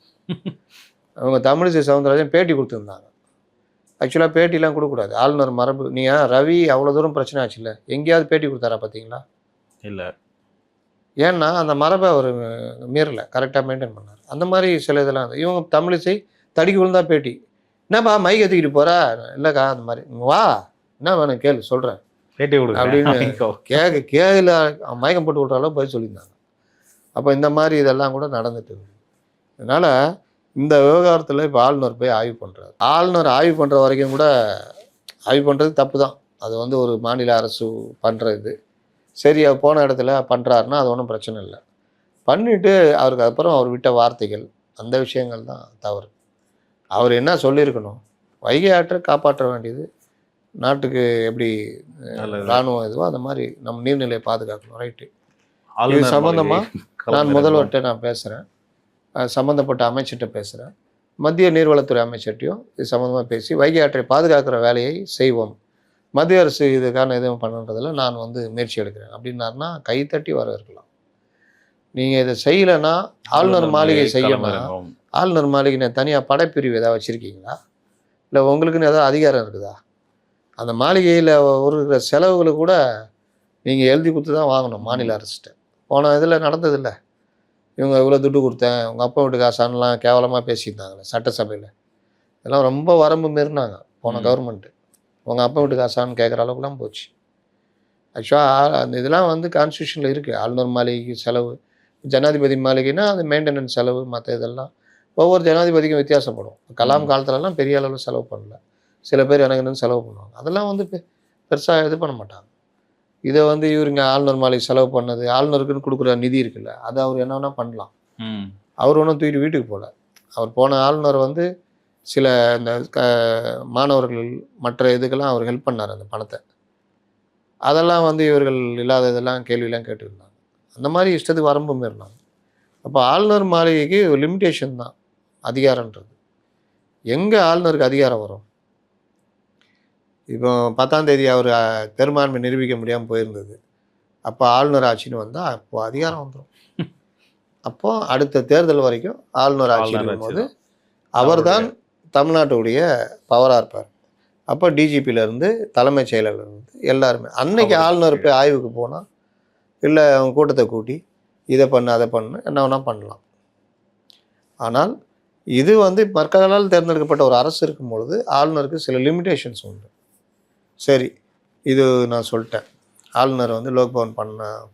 அவங்க தமிழிசை சவுந்தரராஜன் பேட்டி கொடுத்துருந்தாங்க. ஆக்சுவலாக பேட்டிலாம் கொடுக்கக்கூடாது, ஆளுநர் மரபு. நீங்கள் ரவி அவ்வளோ தூரம் பிரச்சனை ஆச்சு இல்லை, எங்கேயாவது பேட்டி கொடுத்தாரா பார்த்தீங்களா? இல்லை. ஏன்னா அந்த மரபை அவர் மீறலை, கரெக்டாக மெயின்டைன் பண்ணார். அந்த மாதிரி சில இதெல்லாம் இவங்க தமிழிசை தடிக்கு விழுந்தா பேட்டி, என்னப்பா மைக் ஏற்றிக்கிட்டு போகிறா, இல்லைக்கா அந்த மாதிரி வா என்ன வேணும் கேளு சொல்கிறேன் பேட்டி கொடு அப்படின்னு கேளு மயக்கம் போட்டு விட்ற அளவு பதில் சொல்லியிருந்தாங்க. அப்போ இந்த மாதிரி இதெல்லாம் கூட நடந்துட்டு இருக்குது. அதனால் இந்த விவகாரத்தில் இப்போ ஆளுநர் போய் ஆய்வு பண்ணுறாரு. ஆளுநர் ஆய்வு பண்ணுற வரைக்கும் கூட ஆய்வு பண்ணுறது தப்பு தான். அது வந்து ஒரு மாநில அரசு பண்ணுறது சரி. அவர் போன இடத்துல பண்ணுறாருன்னா அது ஒன்றும் பிரச்சனை இல்லை. பண்ணிவிட்டு அவருக்கு அப்புறம் அவர் விட்ட வார்த்தைகள், அந்த விஷயங்கள் தான் தவறு. அவர் என்ன சொல்லியிருக்கணும், வைகை ஆற்றை காப்பாற்ற வேண்டியது நாட்டுக்கு எப்படி இராணுவம் இதுவோ அந்த மாதிரி நம்ம நீர்நிலையை பாதுகாக்கணும், ரைட்டு. இது சம்மந்தமாக நான் முதல்வர்கிட்ட நான் பேசுகிறேன், சம்மந்தப்பட்ட அமைச்சர்கிட்ட பேசுகிறேன், மத்திய நீர்வளத்துறை அமைச்சர்கிட்டையும் இது சம்மந்தமாக பேசி வைகை ஆற்றை பாதுகாக்கிற வேலையை செய்வோம், மத்திய அரசு இதுக்கான எதுவும் பண்ணுறதில்ல, நான் வந்து முயற்சி எடுக்கிறேன் அப்படின்னாருன்னா கைத்தட்டி வரவேற்கலாம். நீங்கள் இதை செய்யலைன்னா ஆளுநர் மாளிகை செய்யணும். ஆளுநர் மாளிகை தனியாக படைப்பிரிவு ஏதாவது வச்சுருக்கீங்களா, இல்லை உங்களுக்குன்னு ஏதாவது அதிகாரம் இருக்குதா? அந்த மாளிகையில் ஒரு செலவுகளை கூட நீங்கள் எழுதி கொடுத்து தான் வாங்கணும் மாநில அரசுகிட்ட. போன இதில் நடந்ததில்லை, இவங்க இவ்வளோ துட்டு கொடுத்தேன், உங்கள் அப்பா வீட்டு காசானலாம் கேவலமாக பேசியிருந்தாங்களே சட்டசபையில். இதெல்லாம் ரொம்ப வரம்பு மீறினாங்க போன கவர்மெண்ட்டு. உங்கள் அப்பா வீட்டு காசான்னு கேட்குற அளவுக்குலாம் போச்சு. ஆக்சுவலாக அந்த இதெல்லாம் வந்து கான்ஸ்டியூஷனில் இருக்குது. ஆளுநர் மாளிகைக்கு செலவு, ஜனாதிபதி மாளிகைனா அது மெயின்டெனன்ஸ் செலவு, மற்ற இதெல்லாம் ஒவ்வொரு ஜனாதிபதிக்கும் வித்தியாசப்படும். கலாம் காலத்துலலாம் பெரிய அளவில் செலவு பண்ணல, சில பேர் எனக்கு செலவு பண்ணுவாங்க. அதெல்லாம் வந்து பெருசாக இது பண்ண மாட்டாங்க. இதை வந்து இவருங்க ஆளுநர் மாளிகை செலவு பண்ணது, ஆளுநருக்குன்னு கொடுக்குற நிதி இருக்குல்ல, அதை அவர் என்ன வேணால் பண்ணலாம். அவர் ஒன்றும் தூக்கிட்டு வீட்டுக்கு போகல. அவர் போன ஆளுநர் வந்து சில இந்த மாணவர்கள் மற்ற இதுக்கெல்லாம் அவர் ஹெல்ப் பண்ணார், அந்த பணத்தை. அதெல்லாம் வந்து இவர்கள் இல்லாத இதெல்லாம் கேள்வியெல்லாம் கேட்டுருந்தாங்க. அந்த மாதிரி இஷ்டத்துக்கு வரம்பு மீறினாங்க. அப்போ ஆளுநர் மாளிகைக்கு லிமிட்டேஷன் தான் அதிகாரன்றது. எங்கே ஆளுநருக்கு அதிகாரம் வரும்? இப்போ 10ஆம் தேதி அவர் பெரும்பான்மை நிரூபிக்க முடியாமல் போயிருந்தது. அப்போ ஆளுநர் ஆட்சின்னு வந்தால் அப்போ அதிகாரம் வந்துடும். அப்போது அடுத்த தேர்தல் வரைக்கும் ஆளுநர் ஆட்சி இருக்கும்போது அவர் தான் தமிழ்நாட்டுடைய பவராக இருப்பார். அப்போ டிஜிபியிலேருந்து தலைமைச் செயலர்லேருந்து எல்லாருமே அன்னைக்கு ஆளுநர் போய் ஆய்வுக்கு போனால், இல்லை அவங்க கூட்டத்தை கூட்டி இதை பண்ணு அதை பண்ணு என்ன வேணால் பண்ணலாம். ஆனால் இது வந்து மக்களால் தேர்ந்தெடுக்கப்பட்ட ஒரு அரசு இருக்கும் பொழுது ஆளுநருக்கு சில லிமிட்டேஷன்ஸ் உண்டு. சரி, இது நான் சொல்லிட்டேன், ஆளுநர் வந்து லோக்பவன்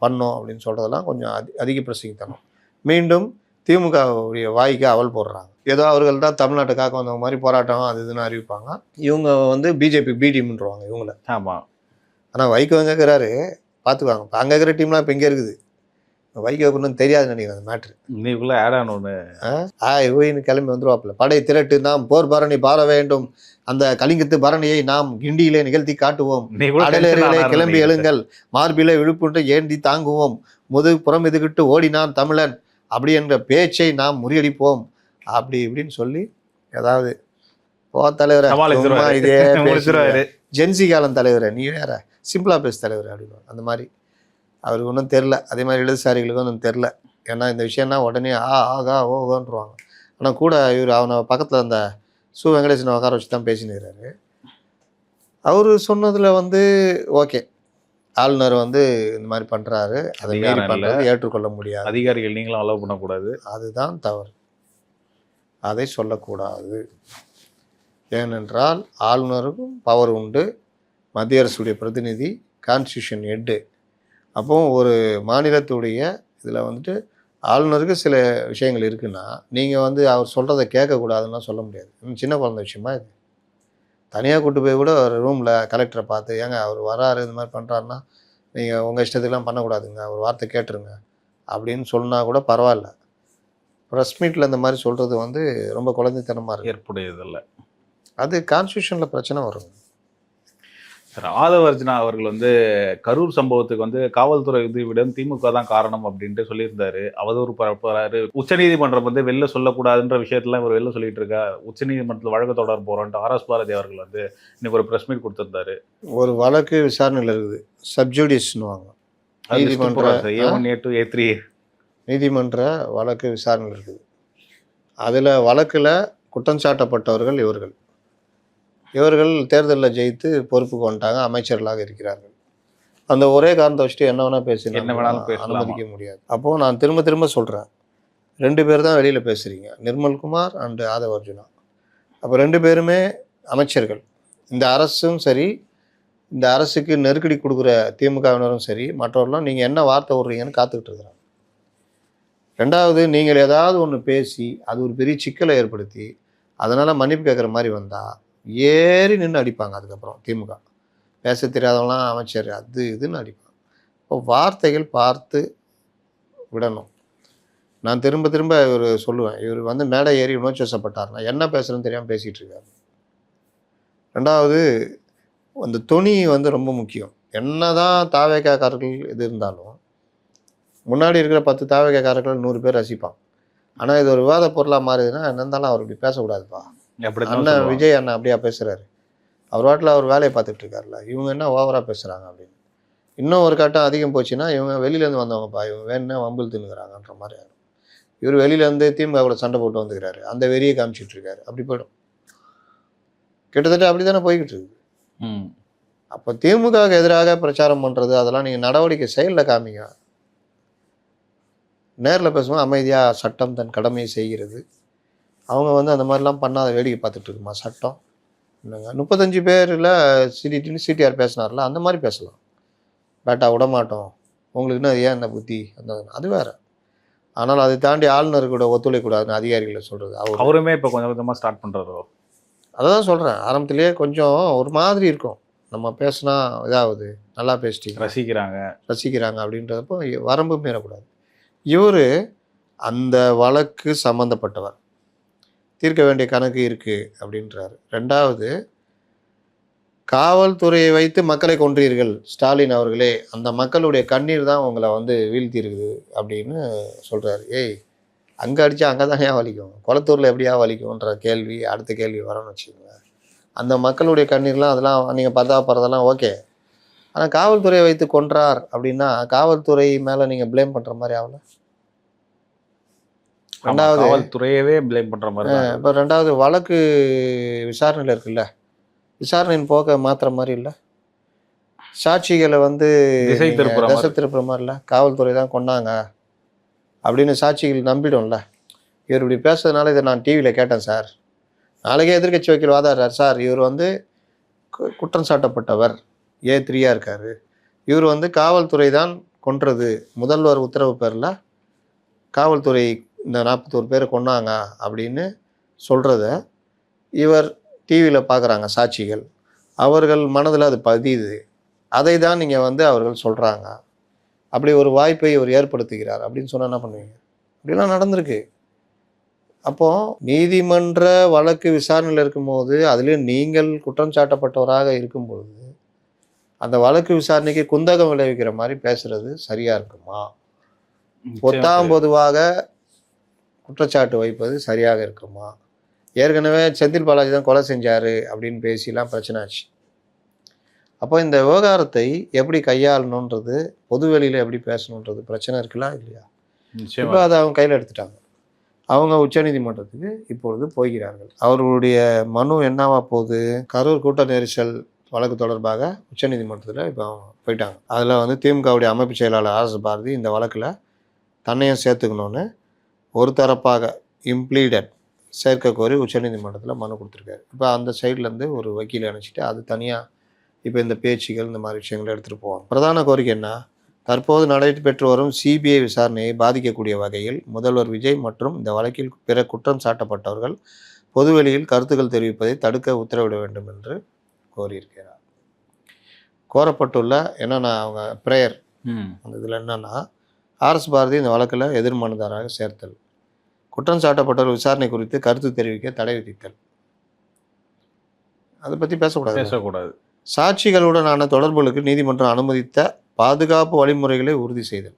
பண்ணோம் அப்படின்னு சொல்கிறதெல்லாம் கொஞ்சம் அதிக பிரசங்கித்தனம். மீண்டும் திமுகவுடைய வாய்க்கு அவல் போடுறாங்க. ஏதோ அவர்கள் தான் தமிழ்நாட்டை காக்க வந்தவங்க மாதிரி போராட்டம் அது இதுன்னு அறிவிப்பாங்க. இவங்க வந்து பிஜேபி பி டீம்ன்றவாங்க இவங்கள. ஆமாம். ஆனால் வைகோ எங்கே இருக்கிறாரு பார்த்துக்குவாங்க. இப்போ அங்கே இருக்கிற டீம்லாம் இப்போ இங்கே இருக்குது. வைகோக்கு ஒன்றும் தெரியாதுன்னு நினைக்கிறேன் அந்த மேட்ரு. இன்னைக்குள்ளே ஆட் ஆனோன்னு ஓயின்னு கிளம்பி வந்துருவாப்புல. படை திரட்டு நாம் போர் பரணி பார வேண்டும், அந்த கலிங்கத்து பரணியை நாம் கிண்டியிலே நிகழ்த்தி காட்டுவோம், அடலேறுகளே கிளம்பி எழுங்கள், மார்பிலே விழுப்புண்டு ஏந்தி தாங்குவோம், புறம் எதுகிட்டு ஓடினான் தமிழன் அப்படி என்ற பேச்சை நாம் முறியடிப்போம் அப்படி இப்படின்னு சொல்லி ஏதாவது தலைவரை இதே ஜென்சி காலம் தலைவரை நீ வேற சிம்பிளாக பேச தலைவர் அப்படின்னா அந்த மாதிரி அவருக்கு ஒன்றும் தெரில. அதே மாதிரி இடதுசாரிகளுக்கும் ஒன்றும் தெரில. ஏன்னா இந்த விஷயம்னா உடனே ஆகா ஓகோன்றுவாங்க. ஆனால் கூட இவர் அவனை பக்கத்தில் அந்த சு வெங்கடேசனை உட்கார வச்சு தான் பேசினுக்கிறாரு. அவர் சொன்னதில் வந்து ஓகே, ஆளுநர் வந்து இந்த மாதிரி பண்ணுறாரு, அதை மீறி பண்ணுறது ஏற்றுக்கொள்ள முடியாது. அதிகாரிகள் நீங்களும் அலோவ் பண்ணக்கூடாது, அதுதான் தவறு. அதை சொல்லக்கூடாது. ஏனென்றால் ஆளுநருக்கும் பவர் உண்டு, மத்திய அரசுடைய பிரதிநிதி, கான்ஸ்டியூஷன் ஹெட்டு. அப்போ ஒரு மாநிலத்துடைய இதில் வந்துட்டு ஆளுநருக்கு சில விஷயங்கள் இருக்குன்னா, நீங்கள் வந்து அவர் சொல்கிறத கேட்கக்கூடாதுன்னா சொல்ல முடியாது. சின்ன குழந்தை விஷயமா இது? தனியாக கூட்டு போய் கூட ஒரு ரூமில் கலெக்டரை பார்த்து, ஏங்க அவர் வராரு இந்த மாதிரி பண்ணுறாருன்னா, நீங்கள் உங்கள் இஷ்டத்துக்குலாம் பண்ணக்கூடாதுங்க, ஒரு வார்த்தை கேட்டுருங்க அப்படின்னு சொன்னால் கூட பரவாயில்ல. ப்ரெஸ் மீட்டில் இந்த மாதிரி சொல்கிறது வந்து ரொம்ப குழந்தைத்தனமாக இருக்குது. ஏற்புடையதில்லை. அது கான்ஸ்டியூஷனில் பிரச்சனை வரும். சார், ஆதவர்ஜுனா அவர்கள் வந்து கரூர் சம்பவத்துக்கு வந்து காவல்துறை உதவியிடம் திமுக தான் காரணம் அப்படின்ட்டு சொல்லியிருந்தாரு. அவதூறு பரப்புறாரு. உச்சநீதிமன்றம் வந்து வெளில சொல்லக்கூடாதுன்ற விஷயத்தெல்லாம் இவர் வெளில சொல்லிட்டு இருக்கா. உச்சநீதிமன்றத்தில் வழக்கு தொடர போறோன்ட்டு ஆர்.எஸ். பாரதி அவர்கள் வந்து இன்னைக்கு ஒரு பிரஸ் மீட் கொடுத்திருந்தாரு. ஒரு வழக்கு விசாரணையில் இருக்குது, சப்ஜூடிஸ்னுவாங்க. A1, A2, A3 நீதிமன்ற வழக்கு விசாரணையில் இருக்குது. அதில் வழக்கில் குற்றம் சாட்டப்பட்டவர்கள் இவர்கள் தேர்தலில் ஜெயித்து பொறுப்புக்கு வந்துட்டாங்க, அமைச்சர்களாக இருக்கிறார்கள். அந்த ஒரே காரணத்தை வச்சுட்டு என்ன வேணால் என்ன வேணாலும் பேசலாமா? அனுமதிக்க முடியாது. அப்போது நான் திரும்ப திரும்ப சொல்கிறேன், 2 பேர் தான் வெளியில் பேசுகிறீங்க, நிர்மல்குமார் அண்டு ஆதவர்ஜுனா. அப்போ 2 பேருமே அமைச்சர்கள். இந்த அரசும் சரி, இந்த அரசுக்கு நெருக்கடி கொடுக்குற திமுகவினரும் சரி, மற்றவர்களும் நீங்கள் என்ன வார்த்தை விட்றீங்கன்னு காத்துக்கிட்டு இருக்கிறாங்க. 2வது, நீங்கள் ஏதாவது ஒன்று பேசி அது ஒரு பெரிய சிக்கலை ஏற்படுத்தி அதனால் மன்னிப்பு கேட்குற மாதிரி வந்தால் ஏறி நின்று அடிப்பாங்க. அதுக்கப்புறம் திமுக பேச தெரியாதவங்களாம் அமைச்சர் அது இதுன்னு அடிப்பாங்க. இப்போ வார்த்தைகள் பார்த்து விடணும். நான் திரும்ப திரும்ப இவர் சொல்லுவேன், இவர் வந்து மேடை ஏறி உணர்ச்சி வசப்பட்டார்னா என்ன பேசுகிறேன்னு தெரியாமல் பேசிகிட்டு இருக்காரு. 2வது, அந்த துணி வந்து ரொம்ப முக்கியம். என்ன தான் தாவேக்காரர்கள் இது இருந்தாலும் முன்னாடி இருக்கிற 10 தாவேக்காரர்கள் 100 பேர் ரசிப்பான். ஆனால் இது ஒரு விவாத பொருளாக மாறுதுன்னா என்ன இருந்தாலும் அவர் இப்படி பேசக்கூடாதுப்பா. அண்ணன் விஜய் அண்ணன் அப்படியா பேசுகிறாரு, அவர் வாட்டில் அவர் வேலையை பார்த்துட்டு இருக்காருல்ல, இவங்க என்ன ஓவராக பேசுகிறாங்க அப்படின்னு. இன்னும் ஒரு கட்டம் அதிகம் போச்சுன்னா இவங்க வெளியிலேருந்து வந்தவங்கப்பா, இவங்க வேணுன்னா வம்பில் தின்னுக்கிறாங்கன்ற மாதிரி ஆகும். இவர் வெளியிலேருந்து திமுக கூட சண்டை போட்டு வந்துக்கிறாரு, அந்த வெறியை காமிச்சிட்டு இருக்காரு, அப்படி போயிடும். கிட்டத்தட்ட அப்படி தானே போய்கிட்டு இருக்குது. அப்போ திமுகவுக்கு எதிராக பிரச்சாரம் பண்ணுறது அதெல்லாம் நீங்கள் நடவடிக்கை செயலில் காமிங்க. நேரில் பேசும்போது அமைதியாக சட்டம் தன் கடமையை செய்கிறது. அவங்க வந்து அந்த மாதிரிலாம் பண்ணாத வேடிக்கை பார்த்துட்டு இருக்குமா சட்டம்? இல்லைங்க, 35 பேரில் சிடிஆர் பேசினார்ல, அந்த மாதிரி பேசலாம். பேட்டா விடமாட்டோம் உங்களுக்குன்னு ஏன் இந்த புத்தி அந்த அது வேறு. ஆனால் அதை தாண்டி ஆளுநர் கூட ஒத்துழைக்கூடாதுன்னு அதிகாரிகளை சொல்கிறது அவருமே இப்போ கொஞ்சம் கொஞ்சமாக ஸ்டார்ட் பண்ணுறாரோ. அதை தான் சொல்கிறேன், ஆரம்பத்திலேயே கொஞ்சம் ஒரு மாதிரி இருக்கும். நம்ம பேசுனா இதாவது நல்லா பேசிட்டீங்க, ரசிக்கிறாங்க அப்படின்றப்போ வரம்பு மீறக்கூடாது. இவர் அந்த வழக்கு சம்மந்தப்பட்டவர், தீர்க்க வேண்டிய கணக்கு இருக்குது அப்படின்றாரு. 2வது, காவல்துறையை வைத்து மக்களை கொன்றீர்கள் ஸ்டாலின் அவர்களே, அந்த மக்களுடைய கண்ணீர் தான் உங்களை வந்து வீழ்த்தியிருக்குது அப்படின்னு சொல்கிறாரு. ஏய், அங்கே அடித்தா அங்கே தான் ஏன் வலிக்கும், குளத்தூரில் எப்படியா வலிக்கும்ன்ற கேள்வி அடுத்த கேள்வி வரணும்னு வச்சுக்கோங்க. அந்த மக்களுடைய கண்ணீர்லாம் அதெல்லாம் நீங்கள் பறதெல்லாம் ஓகே. ஆனால் காவல்துறையை வைத்து கொன்றார் அப்படின்னா காவல்துறை மேலே நீங்கள் ப்ளேம் பண்ணுற மாதிரி ஆகல. 2வது, காவல்துறையவே ப்ளேம் பண்ணுற மாதிரி. இப்போ 2வது, வழக்கு விசாரணையில் இருக்குல்ல, விசாரணையின் போக்க மாற்றுற மாதிரி இல்லை, சாட்சிகளை வந்து திசை திருப்புற மாதிரி இல்லை, காவல்துறை தான் கொண்டாங்க அப்படின்னு சாட்சிகள் நம்பிடும்ல. இவர் இப்படி பேசுறதுனால இதை நான் டிவியில் கேட்டேன் சார், நாளைக்கே எதிர்கட்சி வக்கீல் வாதாடுறார் சார், இவர் வந்து குற்றம் சாட்டப்பட்டவர் A3 இருக்கார், இவர் வந்து காவல்துறை தான் கொன்றது, முதல்வர் உத்தரவு பேரில் காவல்துறை இந்த 41 பேரை கொண்டாங்க அப்படின்னு சொல்கிறத இவர் டிவியில் பார்க்குறாங்க சாட்சிகள், அவர்கள் மனதில் அது பதியுது, அதை தான் நீங்கள் வந்து அவர்கள் சொல்கிறாங்க, அப்படி ஒரு வாய்ப்பை இவர் ஏற்படுத்துகிறார் அப்படின்னு சொன்னால் என்ன பண்ணுவீங்க? அப்படிலாம் நடந்திருக்கு. அப்போது நீதிமன்ற வழக்கு விசாரணையில் இருக்கும்போது அதுலேயும் நீங்கள் குற்றம் சாட்டப்பட்டவராக இருக்கும்பொழுது அந்த வழக்கு விசாரணைக்கு குந்தகம் விளைவிக்கிற மாதிரி பேசுகிறது சரியாக இருக்குமா? பொதுவாக குற்றச்சாட்டு வைப்பது சரியாக இருக்குமா? ஏற்கனவே செந்தில் பாலாஜி தான் கொலை செஞ்சார் அப்படின்னு பேசிலாம் பிரச்சனை ஆச்சு. அப்போ இந்த விவகாரத்தை எப்படி கையாளணுன்றது, பொதுவெளியில் எப்படி பேசணுன்றது பிரச்சனை இருக்கலாம் இல்லையா? இப்போ அதை அவங்க கையில் எடுத்துட்டாங்க. அவங்க உச்சநீதிமன்றத்துக்கு இப்பொழுது போகிறார்கள். அவர்களுடைய மனு என்னவா போகுது? கரூர் கூட்ட நெரிசல் வழக்கு தொடர்பாக உச்சநீதிமன்றத்தில் இப்போ போயிட்டாங்க. அதில் வந்து திமுகவுடைய அமைப்பு செயலாளர் ஆர்.எஸ். பாரதி இந்த வழக்கில் தன்னையும் சேர்த்துக்கணும்னு ஒரு தரப்பாக இம்ப்ளீடட் சேர்க்க கோரி உச்சநீதிமன்றத்தில் மனு கொடுத்துருக்காரு. இப்போ அந்த சைட்லேருந்து ஒரு வக்கீல் அனுப்பிச்சிட்டு அது தனியாக இப்போ இந்த பேச்சுகள் இந்த மாதிரி விஷயங்களை எடுத்துகிட்டு போவாங்க. பிரதான கோரிக்கை என்ன? தற்போது நடைபெற்று வரும் சிபிஐ விசாரணையை பாதிக்கக்கூடிய வகையில் முதல்வர் விஜய் மற்றும் இந்த வழக்கில் பிற குற்றம் சாட்டப்பட்டவர்கள் பொதுவெளியில் கருத்துக்கள் தெரிவிப்பதை தடுக்க உத்தரவிட வேண்டும் என்று கோரியிருக்கிறார். கோரப்பட்டுள்ள என்னென்னா அவங்க ப்ரேயர் அந்த இதில் என்னென்னா, ஆர்எஸ் பாரதி இந்த வழக்கில் எதிர்மனுதாராக சேர்த்தல், குற்றம் சாட்டப்பட்டவர்கள் விசாரணை குறித்து கருத்து தெரிவிக்க தடை விதித்தல், அதை பற்றி பேசக்கூடாது. சாட்சிகளுடனான தொடர்புகளுக்கு நீதிமன்றம் அனுமதித்த பாதுகாப்பு வழிமுறைகளை உறுதி செய்தல்.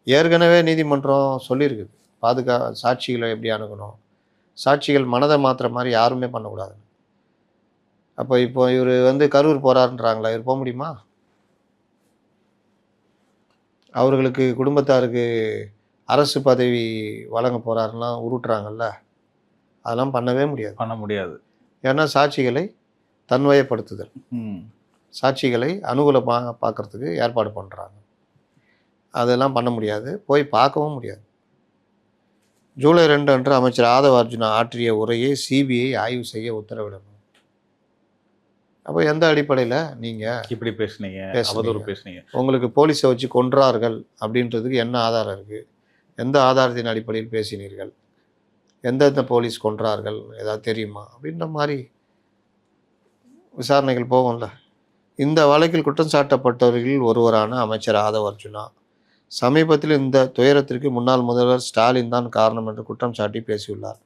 ஏற்கனவே நீதிமன்றம் சொல்லியிருக்குது சாட்சிகளை எப்படி அணுகணும், சாட்சிகள் மனதை மாற்றுற மாதிரி யாருமே பண்ணக்கூடாது. அப்போ இப்போ இவர் கரூர் போகிறாருன்றாங்களா, இவர் போக முடியுமா? அவர்களுக்கு குடும்பத்தாருக்கு அரசு பதவி வழங்க போகிறாருன்னா உருட்டுறாங்கல்ல, அதெல்லாம் பண்ண முடியாது. ஏன்னா சாட்சிகளை தன்வயப்படுத்துதல், சாட்சிகளை அனுகூலமாக பார்க்குறதுக்கு ஏற்பாடு பண்ணுறாங்க. அதெல்லாம் பண்ண முடியாது, போய் பார்க்கவும் முடியாது. ஜூலை 2 அன்று அமைச்சர் ஆதவ அர்ஜுனா ஆற்றிய உரையை சிபிஐ ஆய்வு செய்ய உத்தரவிடணும். அப்போ எந்த அடிப்படையில் நீங்கள் இப்படி பேசுனீங்க, உங்களுக்கு போலீஸை வச்சு கொன்றார்கள் அப்படின்றதுக்கு என்ன ஆதாரம் இருக்குது? எந்த ஆதாரத்தின் அடிப்படையில் பேசினீர்கள்? எந்தெந்த போலீஸ் கொன்றார்கள் ஏதாவது தெரியுமா? அப்படின்ற மாதிரி விசாரணைகள் போகும்ல. இந்த வழக்கில் குற்றம் சாட்டப்பட்டவர்களில் ஒருவரான அமைச்சர் ஆதவ அர்ஜுனா சமீபத்தில் இந்த துயரத்திற்கு முன்னாள் முதல்வர் ஸ்டாலின் தான் காரணம் என்று குற்றம் சாட்டி பேசியுள்ளார்.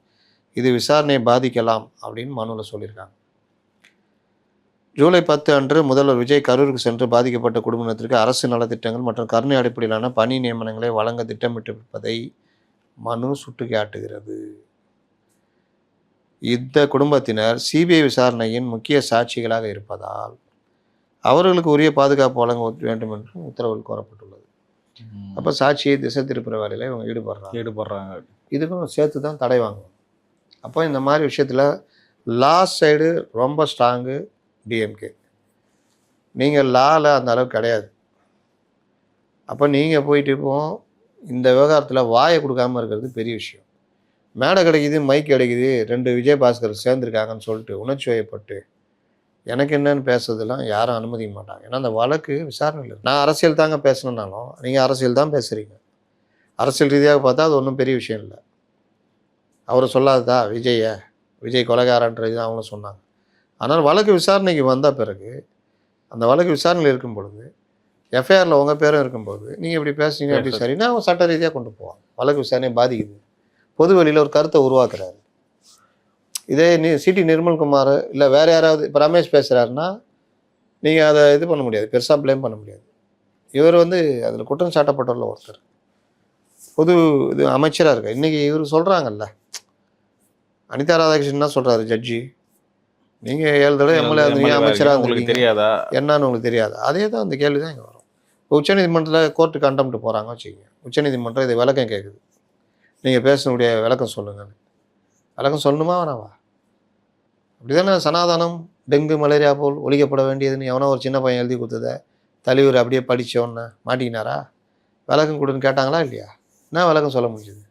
இது விசாரணையை பாதிக்கலாம் அப்படின்னு மனுவில் சொல்லியிருக்காங்க. ஜூலை 10 அன்று முதல்வர் விஜய் கரூருக்கு சென்று பாதிக்கப்பட்ட குடும்பத்திற்கு அரசு நலத்திட்டங்கள் மற்றும் கருணை அடிப்படையிலான பணி நியமனங்களை வழங்க திட்டமிட்டிருப்பதை மனு சுட்டிக்காட்டுகிறது. இந்த குடும்பத்தினர் சிபிஐ விசாரணையின் முக்கிய சாட்சிகளாக இருப்பதால் அவர்களுக்கு உரிய பாதுகாப்பு வழங்க வேண்டும் என்று உத்தரவில் கோரப்பட்டுள்ளது. அப்போ சாட்சியை திசை திருப்புற வேலையில் இவங்க ஈடுபடுறாங்க. இதுக்கும் சேர்த்து தான் தடை வாங்குவோம். அப்போ இந்த மாதிரி விஷயத்தில் லாஸ்ட் சைடு ரொம்ப ஸ்ட்ராங்கு டிஎம்கே. நீங்கள் லாவில் அந்த அளவுக்கு கிடையாது. அப்போ நீங்கள் போயிட்டு இப்போ இந்த விவகாரத்தில் வாயை கொடுக்காமல் இருக்கிறது பெரிய விஷயம். மேடை கிடைக்குது, மைக் கிடைக்குது, 2 விஜயபாஸ்கர் சேர்ந்துருக்காங்கன்னு சொல்லிட்டு உணர்ச்சி வயப்பட்டு எனக்கு என்னன்னு பேசுறதுலாம் யாரும் அனுமதிக்க மாட்டாங்க. ஏன்னா அந்த வழக்கு விசாரணையில் நான் அரசியல் தாங்க பேசணுன்னாலும் நீங்கள் அரசியல் தான் பேசுகிறீங்க. அரசியல் ரீதியாக பார்த்தா அது ஒன்றும் பெரிய விஷயம் இல்லை. அவரை சொல்லாததா விஜய் கொலைகாரன்றது தான் அவங்களும் சொன்னாங்க. ஆனால் வழக்கு விசாரணைக்கு வந்த பிறகு அந்த வழக்கு விசாரணையில் இருக்கும் பொழுது எஃப்ஐஆரில் உங்கள் பேரும் இருக்கும்போது நீங்கள் இப்படி பேசுறீங்க அப்படி சரின்னா அவங்க சட்ட ரீதியாக கொண்டு போவாங்க. வழக்கு விசாரணையை பாதிக்குது. பொது வெளியில் ஒரு கருத்தை உருவாக்குறாரு. இதே சிடி நிர்மல்குமார் இல்லை வேறு யாராவது இப்போ ரமேஷ் பேசுகிறாருன்னா நீங்கள் அதை இது பண்ண முடியாது, பெருசாக ப்ளேம் பண்ண முடியாது. இவர் அதில் குற்றம் சாட்டப்பட்டுள்ள ஒருத்தர் பொது இது அமைச்சராக இருக்கார். இன்றைக்கி இவர் சொல்கிறாங்கல்ல, அனிதா ராதாகிருஷ்ணன் தான் சொல்கிறாரு, ஜட்ஜி நீங்கள் 7 தடவை எம்எல்ஏ இருந்தீங்க, அமைச்சராக இருந்தீங்க, தெரியாதா என்னன்னு உங்களுக்கு தெரியாதா? அதே தான் அந்த கேள்வி தான் இங்கே வரும். இப்போ உச்சநீதிமன்றத்தில் கோர்ட்டு கண்டெம்ட் போகிறாங்க வச்சுக்கோங்க. உச்சநீதிமன்றம் இதை விளக்கம் கேட்குது, நீங்கள் பேசக்கூடிய விளக்கம் சொல்லுங்கன்னு. விளக்கம் சொல்லணுமா வேணாவா? அப்படி தானே சனாதனம் டெங்கு மலேரியா போல் ஒழிக்கப்பட வேண்டியதுன்னு எவனோ ஒரு சின்ன பையன் எழுதி கொடுத்ததை தலைவர் அப்படியே படித்தோன்னு மாட்டிக்கினாரா? விளக்கம் கொடுன்னு கேட்டாங்களா இல்லையா? என்ன விளக்கம் சொல்ல முடியுது?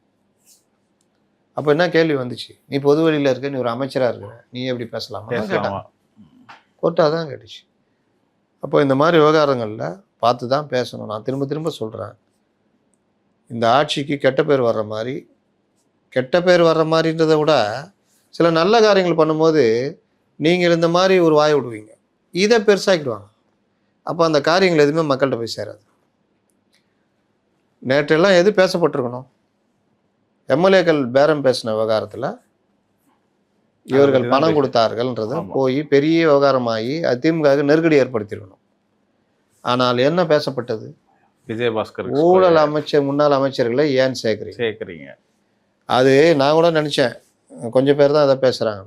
அப்போ என்ன கேள்வி வந்துச்சு? நீ பொது வழியில் இருக்க, நீ ஒரு அமைச்சராக இருக்கிற, நீ எப்படி பேசலாமா கேட்டாங்க. கோர்ட்டாக தான் கேட்டுச்சு. அப்போ இந்த மாதிரி விவகாரங்களில் பார்த்து தான் பேசணும். நான் திரும்ப திரும்ப சொல்கிறேன், இந்த ஆட்சிக்கு கெட்ட பேர் வர்ற மாதிரின்றதை விட சில நல்ல காரியங்கள் பண்ணும்போது நீங்கள் இந்த மாதிரி ஒரு வாய் விடுவீங்க, இதை பெருசாக்கிடுவாங்க. அப்போ அந்த காரியங்கள் எதுவுமே மக்கள்கிட்ட போய் சேராது. நேற்றெல்லாம் எது பேசப்பட்டிருக்கணும்? எம்எல்ஏக்கள் பேரம் பேசின விவகாரத்தில் இவர்கள் பணம் கொடுத்தார்கள்ன்றதை போய் பெரிய விவகாரமாகி அதிமுக நெருக்கடி ஏற்படுத்தியிருக்கணும். ஆனால் என்ன பேசப்பட்டது? விஜயபாஸ்கர் ஊழல் முன்னாள் அமைச்சர்களை ஏன் சேர்க்குறீங்க? அது நான் கூட நினச்சேன், கொஞ்சம் பேர் தான் அதை பேசுகிறாங்க.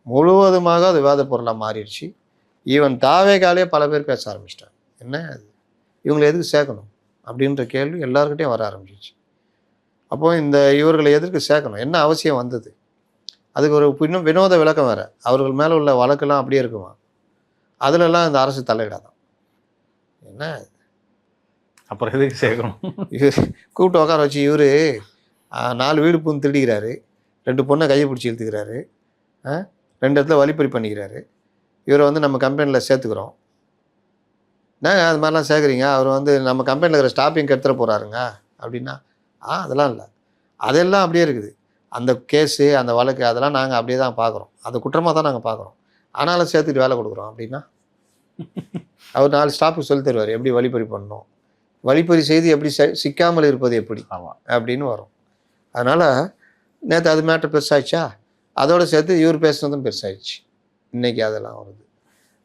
முழுவதுமாக அது விவாத பொருளாக மாறிடுச்சு. ஈவன் தாவேகாலே பல பேர் பேச ஆரம்பிச்சிட்டாங்க. என்ன அது, இவங்களை எதுக்கு சேர்க்கணும் அப்படின்ற கேள்வி எல்லாருக்கிட்டையும் வர ஆரம்பிச்சிச்சு. அப்போ இவர்களை எதற்கு சேர்க்கணும், என்ன அவசியம் வந்தது? அதுக்கு ஒரு இன்னும் வினோத விளக்கம் வேறு. அவர்கள் மேலே உள்ள வழக்கெல்லாம் அப்படியே இருக்குமா, அதிலெல்லாம் இந்த அரசு தலையிடாதான். என்ன அப்புறம் எதுக்கு சேர்க்கணும்? கூப்பிட்டு உட்கார வச்சு இவர் 4 வீடு பூந்து திருடிக்கிறாரு, 2 பொண்ணை கையை பிடிச்சி இழுத்துக்கிறாரு, 2 இடத்துல வழிப்பறி பண்ணிக்கிறாரு. இவரை வந்து நம்ம கம்பெனியில் சேர்த்துக்கிறோம். என்னங்க அது மாதிரிலாம் சேர்க்குறீங்க, அவர் வந்து நம்ம கம்பெனியில் இருக்கிற ஸ்டாஃபையும் கெடுத்துட போகிறாருங்க அப்படின்னா, அதெல்லாம் இல்லை, அதெல்லாம் அப்படியே இருக்குது. அந்த கேஸு அந்த வழக்கு அதெல்லாம் நாங்கள் அப்படியே தான் பார்க்குறோம், அது குற்றமாக தான் நாங்கள் பார்க்குறோம். ஆனாலும் சேர்த்துட்டு வேலை கொடுக்குறோம் அப்படின்னா, அவர் 4 ஸ்டாஃபுக்கு சொல்லி தருவார் எப்படி வழிப்பறி பண்ணணும், வழிப்பறி செய்து எப்படி சிக்காமல் இருப்பது எப்படி அப்படின்னு வரும். அதனால் நேற்று அது மேட்ரு பெருசாகிடுச்சா, அதோடு சேர்த்து இவர் பேசுனதும் பெருசாகிடுச்சு. இன்றைக்கி அதெல்லாம் வருது.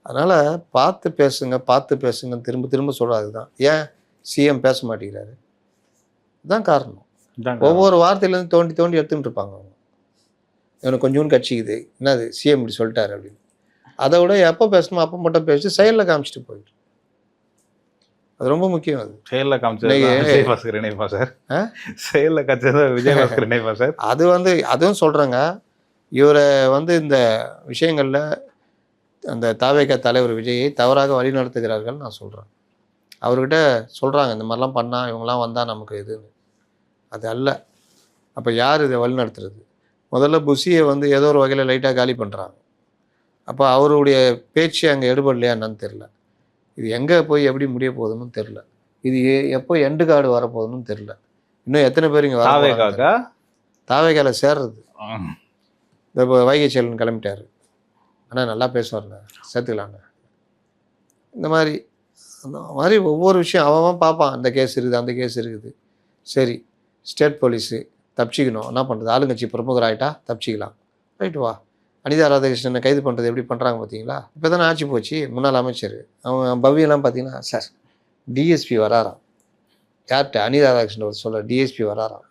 அதனால் பார்த்து பேசுங்கன்னு திரும்ப திரும்ப சொல்கிறது தான். ஏன் சிஎம் பேச மாட்டேங்கிறாரு? இதுதான் காரணம். ஒவ்வொரு வார்த்தையிலேருந்து தோண்டி தோண்டி எடுத்துகிட்டு இருப்பாங்க அவங்க. எனக்கு கொஞ்சோண்டு கட்சிக்குது, என்னது சிஎம் இப்படி சொல்லிட்டாரு அப்படின்னு. அதை விட எப்போ பேசணுமோ அப்போ மட்டும் பேசி செயலில் காமிச்சிட்டு போயிட்டு, அது ரொம்ப முக்கியம். அது செயலில் காமிச்சது விஜயபாஸ்கர் இணைப்பா சார்? செயலில் காமிச்சது விஜயபாஸ்கர் இணைப்பா சார்? அது வந்து அதுவும் சொல்கிறேங்க. இவரை வந்து இந்த விஷயங்களில் அந்த தாவேகா தலைவர் விஜயை தவறாக வழி நடத்துகிறார்கள் நான் சொல்கிறேன். அவர்கிட்ட சொல்கிறாங்க இந்த மாதிரிலாம் பண்ணால் இவங்கெல்லாம் வந்தால் நமக்கு இதுன்னு. அது அல்ல. அப்போ யார் இதை வழி நடத்துறது? முதல்ல புஷியை வந்து ஏதோ ஒரு வகையில் லைட்டாக காலி பண்ணுறாங்க. அப்போ அவருடைய பேச்சு அங்கே எடுபடலையா என்னன்னு தெரில. இது எங்கே போய் எப்படி முடிய போகுதுன்னு தெரில. இது எப்போ எண்டு கார்டு வரப்போகுதுன்னு தெரில. இன்னும் எத்தனை பேர் இங்கே வர தாவேகால சேர்றது? இப்போ வைகை செல்வன் கிளம்பிட்டார், ஆனால் நல்லா பேசுவார்ண்ணே, சேர்த்துக்கலாண்ணே. இந்த மாதிரி அந்த மாதிரி ஒவ்வொரு விஷயம் அவன் பார்ப்பான். அந்த கேஸ் இருக்குது, அந்த கேஸ் இருக்குது. சரி, ஸ்டேட் போலீஸு தப்பிச்சிக்கணும், என்ன பண்ணுறது? ஆளுங்கட்சி பிரமுகர் ஆகிட்டா தப்பிச்சிக்கலாம், ரைட்டு வா. அனிதா ராதாகிருஷ்ணனை கைது பண்ணுறது எப்படி பண்ணுறாங்க பார்த்தீங்களா? இப்போ தானே ஆட்சி போச்சு. முன்னாள் அமைச்சர் அவன் பவ்யெல்லாம் பார்த்தீங்கன்னா, சார் டிஎஸ்பி வராராம். யார்கிட்ட? அனிதா ராதாகிருஷ்ணன் சொல்ல டிஎஸ்பி வராராம்.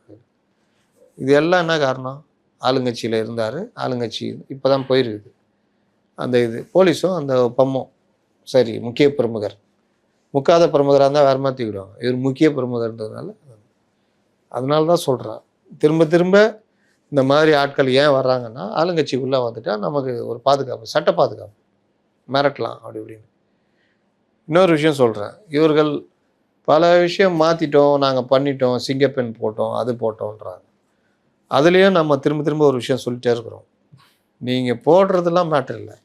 இது எல்லாம் என்ன காரணம்? ஆளுங்கட்சியில் இருந்தார், ஆளுங்கட்சி இப்போ தான் போயிருக்குது. அந்த இது போலீஸும் அந்த பம்மும் சரி முக்கிய பிரமுகர். முக்காத பிரமுகராக இருந்தால் வேறு மாதிரி தூக்கிடுவாங்க. இவர் முக்கிய பிரமுகர்ன்றதுனால அதனால தான் சொல்கிறேன். திரும்ப திரும்ப இந்த மாதிரி ஆட்கள் ஏன் வர்றாங்கன்னா, ஆளுங்கட்சிக்குள்ளே வந்துட்டால் நமக்கு ஒரு பாதுகாப்பு, சட்ட பாதுகாப்பு, மிரட்டலாம் அப்படி இப்படின்னு. இன்னொரு விஷயம் சொல்கிறேன், இவர்கள் பல விஷயம் மாற்றிட்டோம், நாங்கள் பண்ணிட்டோம், சிங்கப்பெண் போட்டோம், அது போட்டோன்றாங்க. அதுலேயும் நம்ம திரும்ப திரும்ப ஒரு விஷயம் சொல்லிட்டே இருக்கிறோம். நீங்கள் போடுறதெல்லாம் மேட்டர் இல்லை,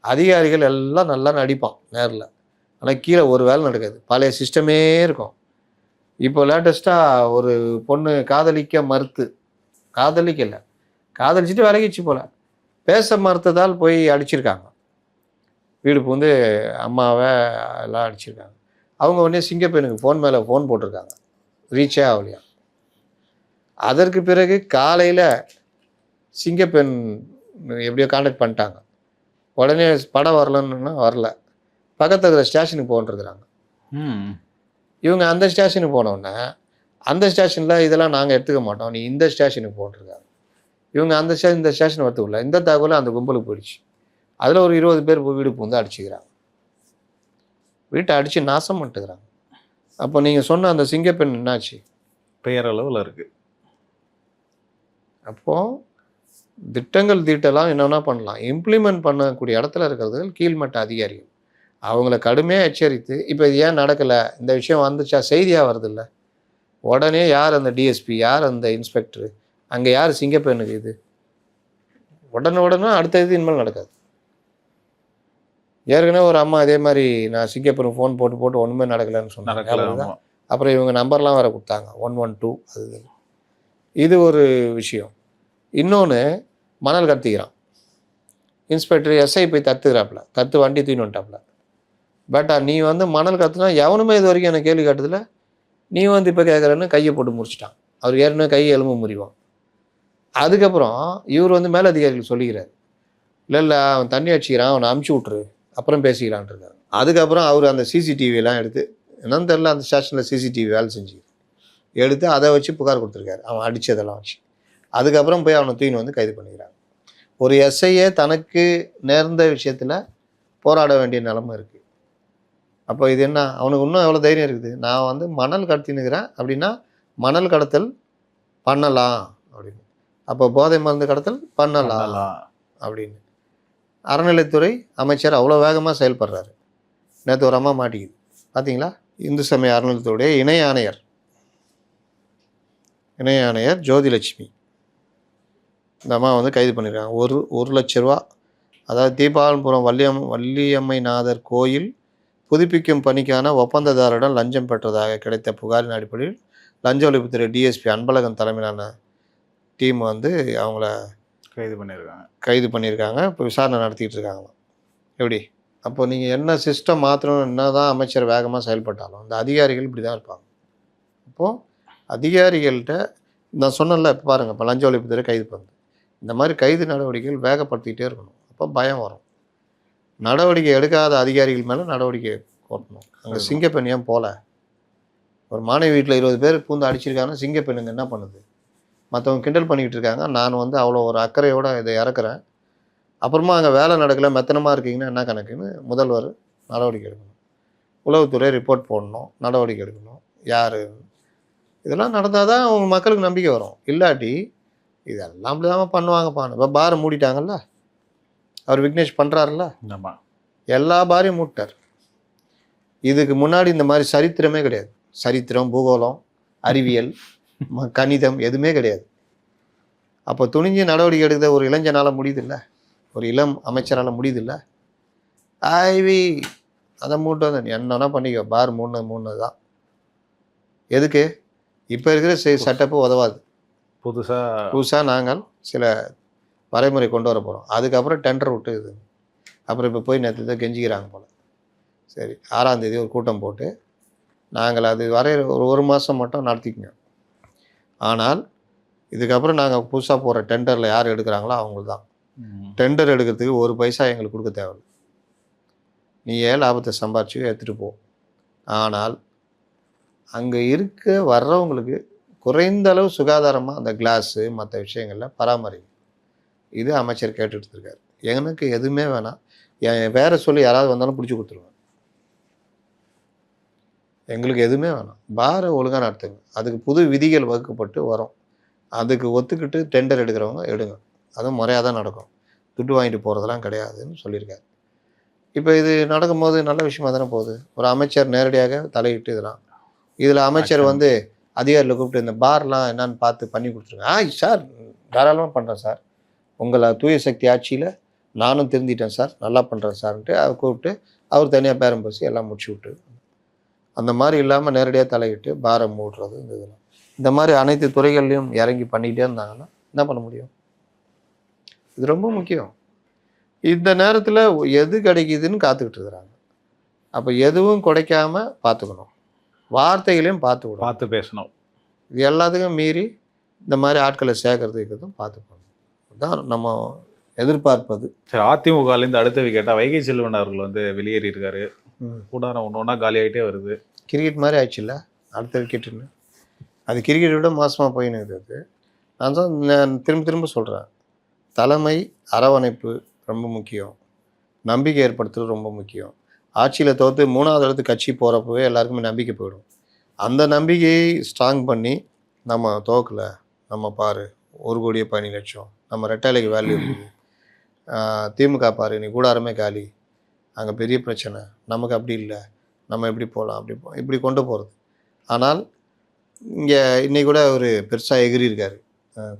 அதிகாரிகள் எல்லாம் நல்லா நடிப்பான் நேரில், ஆனால் கீழே ஒரு வேலை நடக்காது, பழைய சிஸ்டமே இருக்கும். இப்போ லேட்டஸ்ட்டாக ஒரு பொண்ணு காதலிக்க மறுத்து, காதலிக்கலை, காதலிச்சுட்டு விலகிச்சு போல், பேச மறுத்ததால் போய் அடிச்சிருக்காங்க. வீடு பூந்து அம்மாவை எல்லாம் அடிச்சிருக்காங்க. அவங்க உடனே சிங்கப்பெண்ணுக்கு ஃபோன் மேலே ஃபோன் போட்டிருக்காங்க, ரீச்சே ஆகலையா. அதற்கு பிறகு காலையில் சிங்கப்பெண் எப்படியோ கான்டாக்ட் பண்ணிட்டாங்க. உடனே படம் வரலன்னா வரல, பக்கத்தில் இருக்கிற ஸ்டேஷனுக்கு போன்ட்டுருக்குறாங்க. இவங்க அந்த ஸ்டேஷனுக்கு போனோடனே அந்த ஸ்டேஷனில் இதெல்லாம் நாங்கள் எடுத்துக்க மாட்டோம், நீ இந்த ஸ்டேஷனுக்கு போன்ட்டுருக்காங்க. இவங்க அந்த இந்த ஸ்டேஷன் வரத்துக்குள்ள இந்த தகவல் அந்த கும்பலுக்கு போயிடுச்சு. அதில் ஒரு 20 பேர் வீடு பூந்து அடிச்சுக்கிறாங்க, வீட்டை அடித்து நாசம் பண்ணிட்டுக்கிறாங்க. அப்போ நீங்கள் சொன்ன அந்த சிங்கப்பெண் என்னாச்சு? பெயரளவில் இருக்குது. அப்போது திட்டங்கள் தீட்டெல்லாம் என்னென்னா பண்ணலாம், இம்ப்ளிமெண்ட் பண்ணக்கூடிய இடத்துல இருக்கிறது கீழ்மட்ட அதிகாரிகள். அவங்கள கடுமையாக எச்சரித்து, இப்போ இது ஏன் நடக்கலை, இந்த விஷயம் வந்துச்சா, செய்தியாக வருதில்ல, உடனே யார் அந்த டிஎஸ்பி, யார் அந்த இன்ஸ்பெக்டரு, அங்கே யார் சிங்கப்பெண்ணுக்கு இது, உடனே அடுத்த இது இனிமேல் நடக்காது. ஏற்கனவே ஒரு அம்மா இதே மாதிரி நான் சிங்கப்பெண்ணுக்கு ஃபோன் போட்டு ஒன்றுமே நடக்கலைன்னு சொன்னாங்க. அப்புறம் இவங்க நம்பர்லாம் வேறு கொடுத்தாங்க, 112 அது. இது ஒரு விஷயம். இன்னொன்று, மணல் கடத்திக்கிறான் இன்ஸ்பெக்டர், எஸ்ஐ போய் தத்து வண்டி தூக்கின்னு வந்துட்டாப்புல. பட் நீ வந்து மணல் கடத்தினா எவனுமே இது வரைக்கும் எனக்கு கேள்வி காட்டுதில்ல, நீ வந்து இப்போ கேட்குறன்னு கையை போட்டு முடிச்சிட்டான். அவர் ஏற்கனவே கையை எலும்பு முறிவான். அதுக்கப்புறம் இவர் வந்து மேலதிகாரிகள் சொல்லிக்கிறார், இல்லை அவன் தண்ணி அடிச்சிக்கிறான், அவனை அமுச்சு விட்ரு, அப்புறம் பேசிக்கலான் இருக்காரு. அதுக்கப்புறம் அவர் அந்த சிசிடிவியெல்லாம் எடுத்து, என்னன்னு தெரில, அந்த ஸ்டேஷனில் சிசிடிவி வேலை செஞ்சு எடுத்து அதை வச்சு புகார் கொடுத்துருக்காரு, அவன் அடித்ததெல்லாம் வச்சு. அதுக்கப்புறம் போய் அவனை தூக்கின்னு வந்து கைது பண்ணிக்கிறாங்க. ஒரு எஸ்ஐயே தனக்கு நேர்ந்த விஷயத்தில் போராட வேண்டிய நிலைமை இருக்குது. அப்போ இது என்ன, அவனுக்கு இன்னும் எவ்வளோ தைரியம் இருக்குது, நான் வந்து மணல் கடத்தினுக்கிறேன் அப்படின்னா மணல் கடத்தல் பண்ணலாம் அப்படின்னு. அப்போ போதை மருந்து கடத்தல் பண்ணலாம் அப்படின்னு அறநிலைத்துறை அமைச்சர் அவ்வளோ வேகமாக செயல்படுறாரு. நேற்று ஒரு அம்மா மாட்டிக்குது பார்த்தீங்களா, இந்து சமய அறநிலையத்துடைய இணை ஆணையர் ஜோதிலட்சுமி, இந்த அம்மா வந்து கைது பண்ணியிருக்காங்க. 1 லட்ச ரூபா அதாவது தீபாவளிபுரம் வள்ளியம்மைநாதர் கோயில் புதுப்பிக்கும் பணிக்கான ஒப்பந்ததாரரிடம் லஞ்சம் பெற்றதாக கிடைத்த புகாரின் அடிப்படையில் லஞ்ச ஒழிப்புத்துறை டிஎஸ்பி அன்பழகன் தலைமையிலான டீம் வந்து அவங்கள கைது பண்ணியிருக்காங்க. இப்போ விசாரணை நடத்திட்டு இருக்காங்களாம். எப்படி? அப்போ நீங்கள் என்ன சிஸ்டம் மாற்றணும், என்ன தான் அமைச்சர் வேகமாக செயல்பட்டாலும் இந்த அதிகாரிகள் இப்படி தான் இருப்பாங்க. அப்போது அதிகாரிகள்கிட்ட நான் சொன்னேன்ல, இப்போ பாருங்கள், இப்போ லஞ்ச ஒழிப்புத்துறை கைது பண்ணுது. இந்த மாதிரி கைது நடவடிக்கைகள் வேகப்படுத்திக்கிட்டே இருக்கணும். அப்போ பயம் வரும். நடவடிக்கை எடுக்காத அதிகாரிகள் மேலே நடவடிக்கை போட்டணும். அங்கே சிங்கப்பெண் ஏன் போகல? ஒரு மாணவி வீட்டில் 20 பேர் பூந்து அடிச்சிருக்காங்கன்னா சிங்கப்பெண்ணுங்க என்ன பண்ணுது? மற்றவங்க கிண்டல் பண்ணிக்கிட்டு இருக்காங்க, நான் வந்து அவ்வளோ ஒரு அக்கறையோடு இதை இறக்குறேன். அப்புறமா அங்கே வேலை நடக்கலை, மெத்தனமாக இருக்கீங்கன்னா என்ன கணக்குன்னு முதல்வர் நடவடிக்கை எடுக்கணும். உளவுத்துறை ரிப்போர்ட் போடணும், நடவடிக்கை எடுக்கணும். யார் இதெல்லாம் நடந்தால் தான் அவங்க மக்களுக்கு நம்பிக்கை வரும். இல்லாட்டி இதெல்லாம் அப்படி தான் பண்ணுவாங்கப்பான்னு. இப்போ பாரை மூடிட்டாங்கல்ல, அவர் விக்னேஷ் பண்ணுறாருல்ல, எல்லா பாரையும் மூட்டார். இதுக்கு முன்னாடி இந்த மாதிரி சரித்திரமே கிடையாது. சரித்திரம், பூகோளம், அறிவியல், கணிதம் எதுவுமே கிடையாது. அப்போ துணிஞ்சு நடவடிக்கை எடுக்கிற ஒரு இளைஞனால் முடியுதில்ல, ஒரு இளம் அமைச்சரால் முடியுதில்ல. ஐவி அதை மூட்டு வந்து என்னன்னா பண்ணிக்கோ, பார் மூணு தான். எதுக்கு? இப்போ இருக்கிற செட்டப்பு உதவாது. புதுசாக நாங்கள் சில வரைமுறை கொண்டு வர போகிறோம். அதுக்கப்புறம் டெண்டர் விட்டு இது அப்புறம் இப்போ போய் நேற்று தான் கெஞ்சிக்கிறாங்க போல். சரி, 6ஆம் தேதி ஒரு கூட்டம் போட்டு நாங்கள் அது ஒரு மாதம் மட்டும் நடத்திக்கங்க. ஆனால் இதுக்கப்புறம் நாங்கள் புதுசாக போகிற டெண்டரில் யார் எடுக்கிறாங்களோ அவங்களுக்கு தான். டெண்டர் எடுக்கிறதுக்கு ஒரு பைசா எங்களுக்கு கொடுக்க தேவையில்லை. நீ ஏன் லாபத்தை சம்பாரிச்சு எடுத்துகிட்டு போ. ஆனால் அங்கே வர்றவங்களுக்கு குறைந்த அளவு சுகாதாரமாக அந்த கிளாஸு மற்ற விஷயங்களில் பராமரிக்கும். இது அமைச்சர் கேட்டுட்டு இருக்காரு. எனக்கு எதுவுமே வேணாம், வேற சொல்லி யாராவது வந்தாலும் பிடிச்சி கொடுத்துருவேன். எங்களுக்கு எதுவுமே வேணாம், பாரை ஒழுங்காக நடத்துங்க. அதுக்கு புது விதிகள் வகுக்கப்பட்டு வரும். அதுக்கு ஒத்துக்கிட்டு டெண்டர் எடுக்கிறவங்க எடுங்க. அதுவும் முறையாக தான் நடக்கும். துட்டு வாங்கிட்டு போகிறதெல்லாம் கிடையாதுன்னு சொல்லியிருக்காரு. இப்போ இது நடக்கும்போது நல்ல விஷயமா தானே போகுது. ஒரு அமைச்சர் நேரடியாக தலையிட்டு இதில் அமைச்சர் வந்து அதிகாரியில் கூப்பிட்டு இந்த பார்லாம் என்னன்னு பார்த்து பண்ணி கொடுத்துருங்க. சார் தாராளமாக பண்ணுறேன் சார், உங்களை தூய சக்தி ஆட்சியில் நானும் திருந்திட்டேன் சார், நல்லா பண்ணுறேன் சார்ன்ட்டு அவர் கூப்பிட்டு அவர் தனியாக பேரம் பேசி எல்லாம் முடிச்சு விட்டு, அந்த மாதிரி இல்லாமல் நேரடியாக தலையிட்டு பாரை மூடுறது இதெல்லாம் இந்த மாதிரி அனைத்து துறைகள்லையும் இறங்கி பண்ணிக்கிட்டே இருந்தாங்கன்னா என்ன பண்ண முடியும்? இது ரொம்ப முக்கியம். இந்த நேரத்தில் எது கிடைக்குதுன்னு காத்துக்கிட்டு இருக்கிறாங்க. அப்போ எதுவும் குறைக்காம பார்த்துக்கணும், வார்த்தைகளையும் பார்த்து பேசணும். இது எல்லாத்துக்கும் மீறி இந்த மாதிரி ஆட்களை சேர்க்கறதுக்கு பார்த்துக்கணும். அதுதான் நம்ம எதிர்பார்ப்பது. சரி, அதிமுகலேருந்து அடுத்த கேட்டால் வைகை செல்வன் அவர்கள் வந்து வெளியேறி இருக்காரு. கூடாரம் ஒன்று ஒன்றா காலி ஆகிட்டே வருது. கிரிக்கெட் மாதிரி ஆயிடுச்சு இல்லை அடுத்த விக்கெட்டுன்னு. அது கிரிக்கெட்டை விட மோசமாக போயின்னு இருக்குது. நான் திரும்ப சொல்கிறேன், தலைமை அரவணைப்பு ரொம்ப முக்கியம், நம்பிக்கை ஏற்படுத்துறது ரொம்ப முக்கியம். ஆட்சியில் தோற்று 3வது இடத்துக்கு கட்சி போகிறப்பவே எல்லாருக்குமே நம்பிக்கை போயிடும். அந்த நம்பிக்கையை ஸ்ட்ராங் பண்ணி நம்ம தோக்கலை, நம்ம பாரு 1,12,00,000 நம்ம ரெட்டாலைக்கு வேல்யூ இருக்குது, திமுக பாரு நீ கூடாரமே காலி, அங்கே பெரிய பிரச்சனை, நமக்கு அப்படி இல்லை, நம்ம எப்படி போகலாம் இப்படி கொண்டு போகிறது. ஆனால் இங்கே இன்னைக்கு கூட ஒரு பெருசாக எகிரி இருக்காரு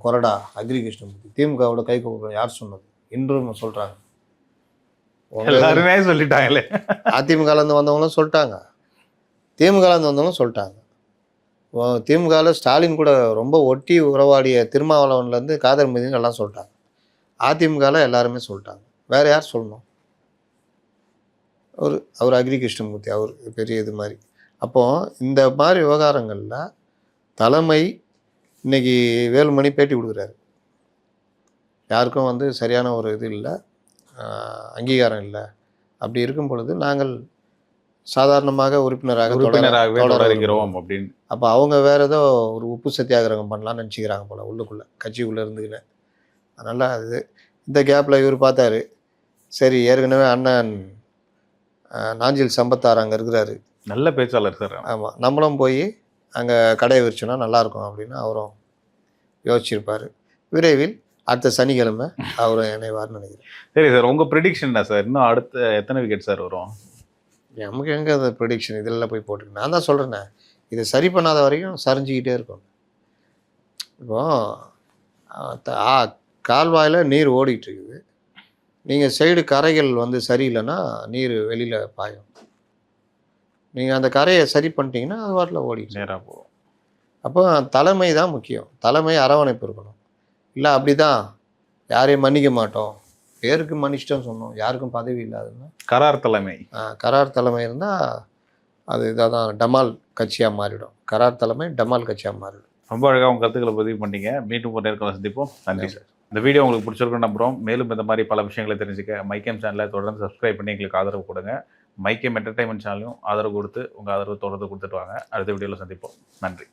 கொறடா அக்ரி கிருஷ்ணமூர்த்தி. திமுகவோட கை கோப்பை யார் சொன்னது? இன்றும் சொல்கிறாங்க, எல்லாருமே சொல்லிட்டாங்களே. அதிமுகலேருந்து வந்தவங்களும் சொல்லிட்டாங்க, திமுகலேருந்து வந்தவங்களும் சொல்லிட்டாங்க. திமுகவில் ஸ்டாலின் கூட ரொம்ப ஒட்டி உறவாடிய திருமாவளவன்லேருந்து காதர் மீதின்னு எல்லாம் சொல்லிட்டாங்க. அதிமுகவில் எல்லாருமே சொல்லிட்டாங்க. வேறு யார் சொல்லணும்? அவர் அக்ரி கிருஷ்ணமூர்த்தி, அவர் பெரிய இது மாதிரி. அப்போது இந்த மாதிரி விவகாரங்களில் தலைமை இன்னைக்கு வேலுமணி பேட்டி கொடுக்குறாரு. யாருக்கும் வந்து சரியான ஒரு இது இல்லை, அங்கீகாரம் இல்லை. அப்படி இருக்கும் பொழுது நாங்கள் சாதாரணமாக உறுப்பினராக தொடர்கிறோம் அப்படின்னு. அப்போ அவங்க வேறு ஏதோ ஒரு உப்பு சத்தியாகிரகம் பண்ணலான்னு நினச்சிக்கிறாங்க போல் உள்ளுக்குள்ளே, கட்சிக்குள்ளே இருந்துக்கின்னு. அதனால் இந்த கேப்பில் இவர் பார்த்தாரு, சரி ஏற்கனவே அண்ணன் நாஞ்சில் சம்பத்தார் அங்கே இருக்கிறாரு, நல்ல பேச்சாளர் சார். ஆமாம், நம்மளும் போய் அங்கே கடையை விரிச்சோன்னா நல்லாயிருக்கும் அப்படின்னு அவரும் யோசிச்சிருப்பார். விரைவில் அடுத்த சனிக்கிழமை அவரும் இணைவார்னு நினைக்கிறேன். சரி சார், உங்கள் ப்ரிடிக்ஷன் என்ன சார்? இன்னும் அடுத்த எத்தனை விக்கெட் சார் வரும்? நமக்கு எங்கே அந்த ப்ரிடிக்ஷன் இதெல்லாம் போய் போட்டுருக்கு. நான் தான் சொல்கிறேன்னே, இதை சரி பண்ணாத வரைக்கும் சரிஞ்சிக்கிட்டே இருக்கும். இப்போ கால்வாயில் நீர் ஓடிட்டு இருக்குது, நீங்கள் சைடு கரைகள் வந்து சரியில்லைன்னா நீர் வெளியில் பாயும். நீங்கள் அந்த கரையை சரி பண்ணிட்டீங்கன்னா அது வாட்டில் ஓடிடும். நேராக போகும். அப்போ தலைமை தான் முக்கியம். தலைமை அரவணைப்பு இருக்கணும். இல்லை அப்படி தான் யாரையும் மன்னிக்க மாட்டோம், பேருக்கு மன்னிச்சிட்டோன்னு சொன்னோம், யாருக்கும் பதவி இல்லாதுன்னா கரார் தலைமை. கரார் தலைமை இருந்தால் அது இதாக தான் டமால் கட்சியாக மாறிடும். கரார் தலைமை டமால் கட்சியாக மாறிடும். ரொம்ப அழகாக உங்கள் கருத்துக்களை பதிவு பண்ணீங்க. மீண்டும் ஒரு நேர்காணல் சந்திப்போம். நன்றி சார். இந்த வீடியோ உங்களுக்கு பிடிச்சிருக்குன்னு நம்புகிறோம். மேலும் இந்த மாதிரி பல விஷயங்களை தெரிஞ்சுக்க மைக்கேம் சேனலை தொடர்ந்து சப்ஸ்கிரைப் பண்ணி எங்களுக்கு ஆதரவு கொடுங்க. மைக்கேம் என்டர்டைன்மெண்ட் சேனலையும் ஆதரவு கொடுத்து உங்கள் ஆதரவு தொடர்ந்து கொடுத்துட்டு வாங்க. அடுத்த வீடியோவில் சந்திப்போம். நன்றி.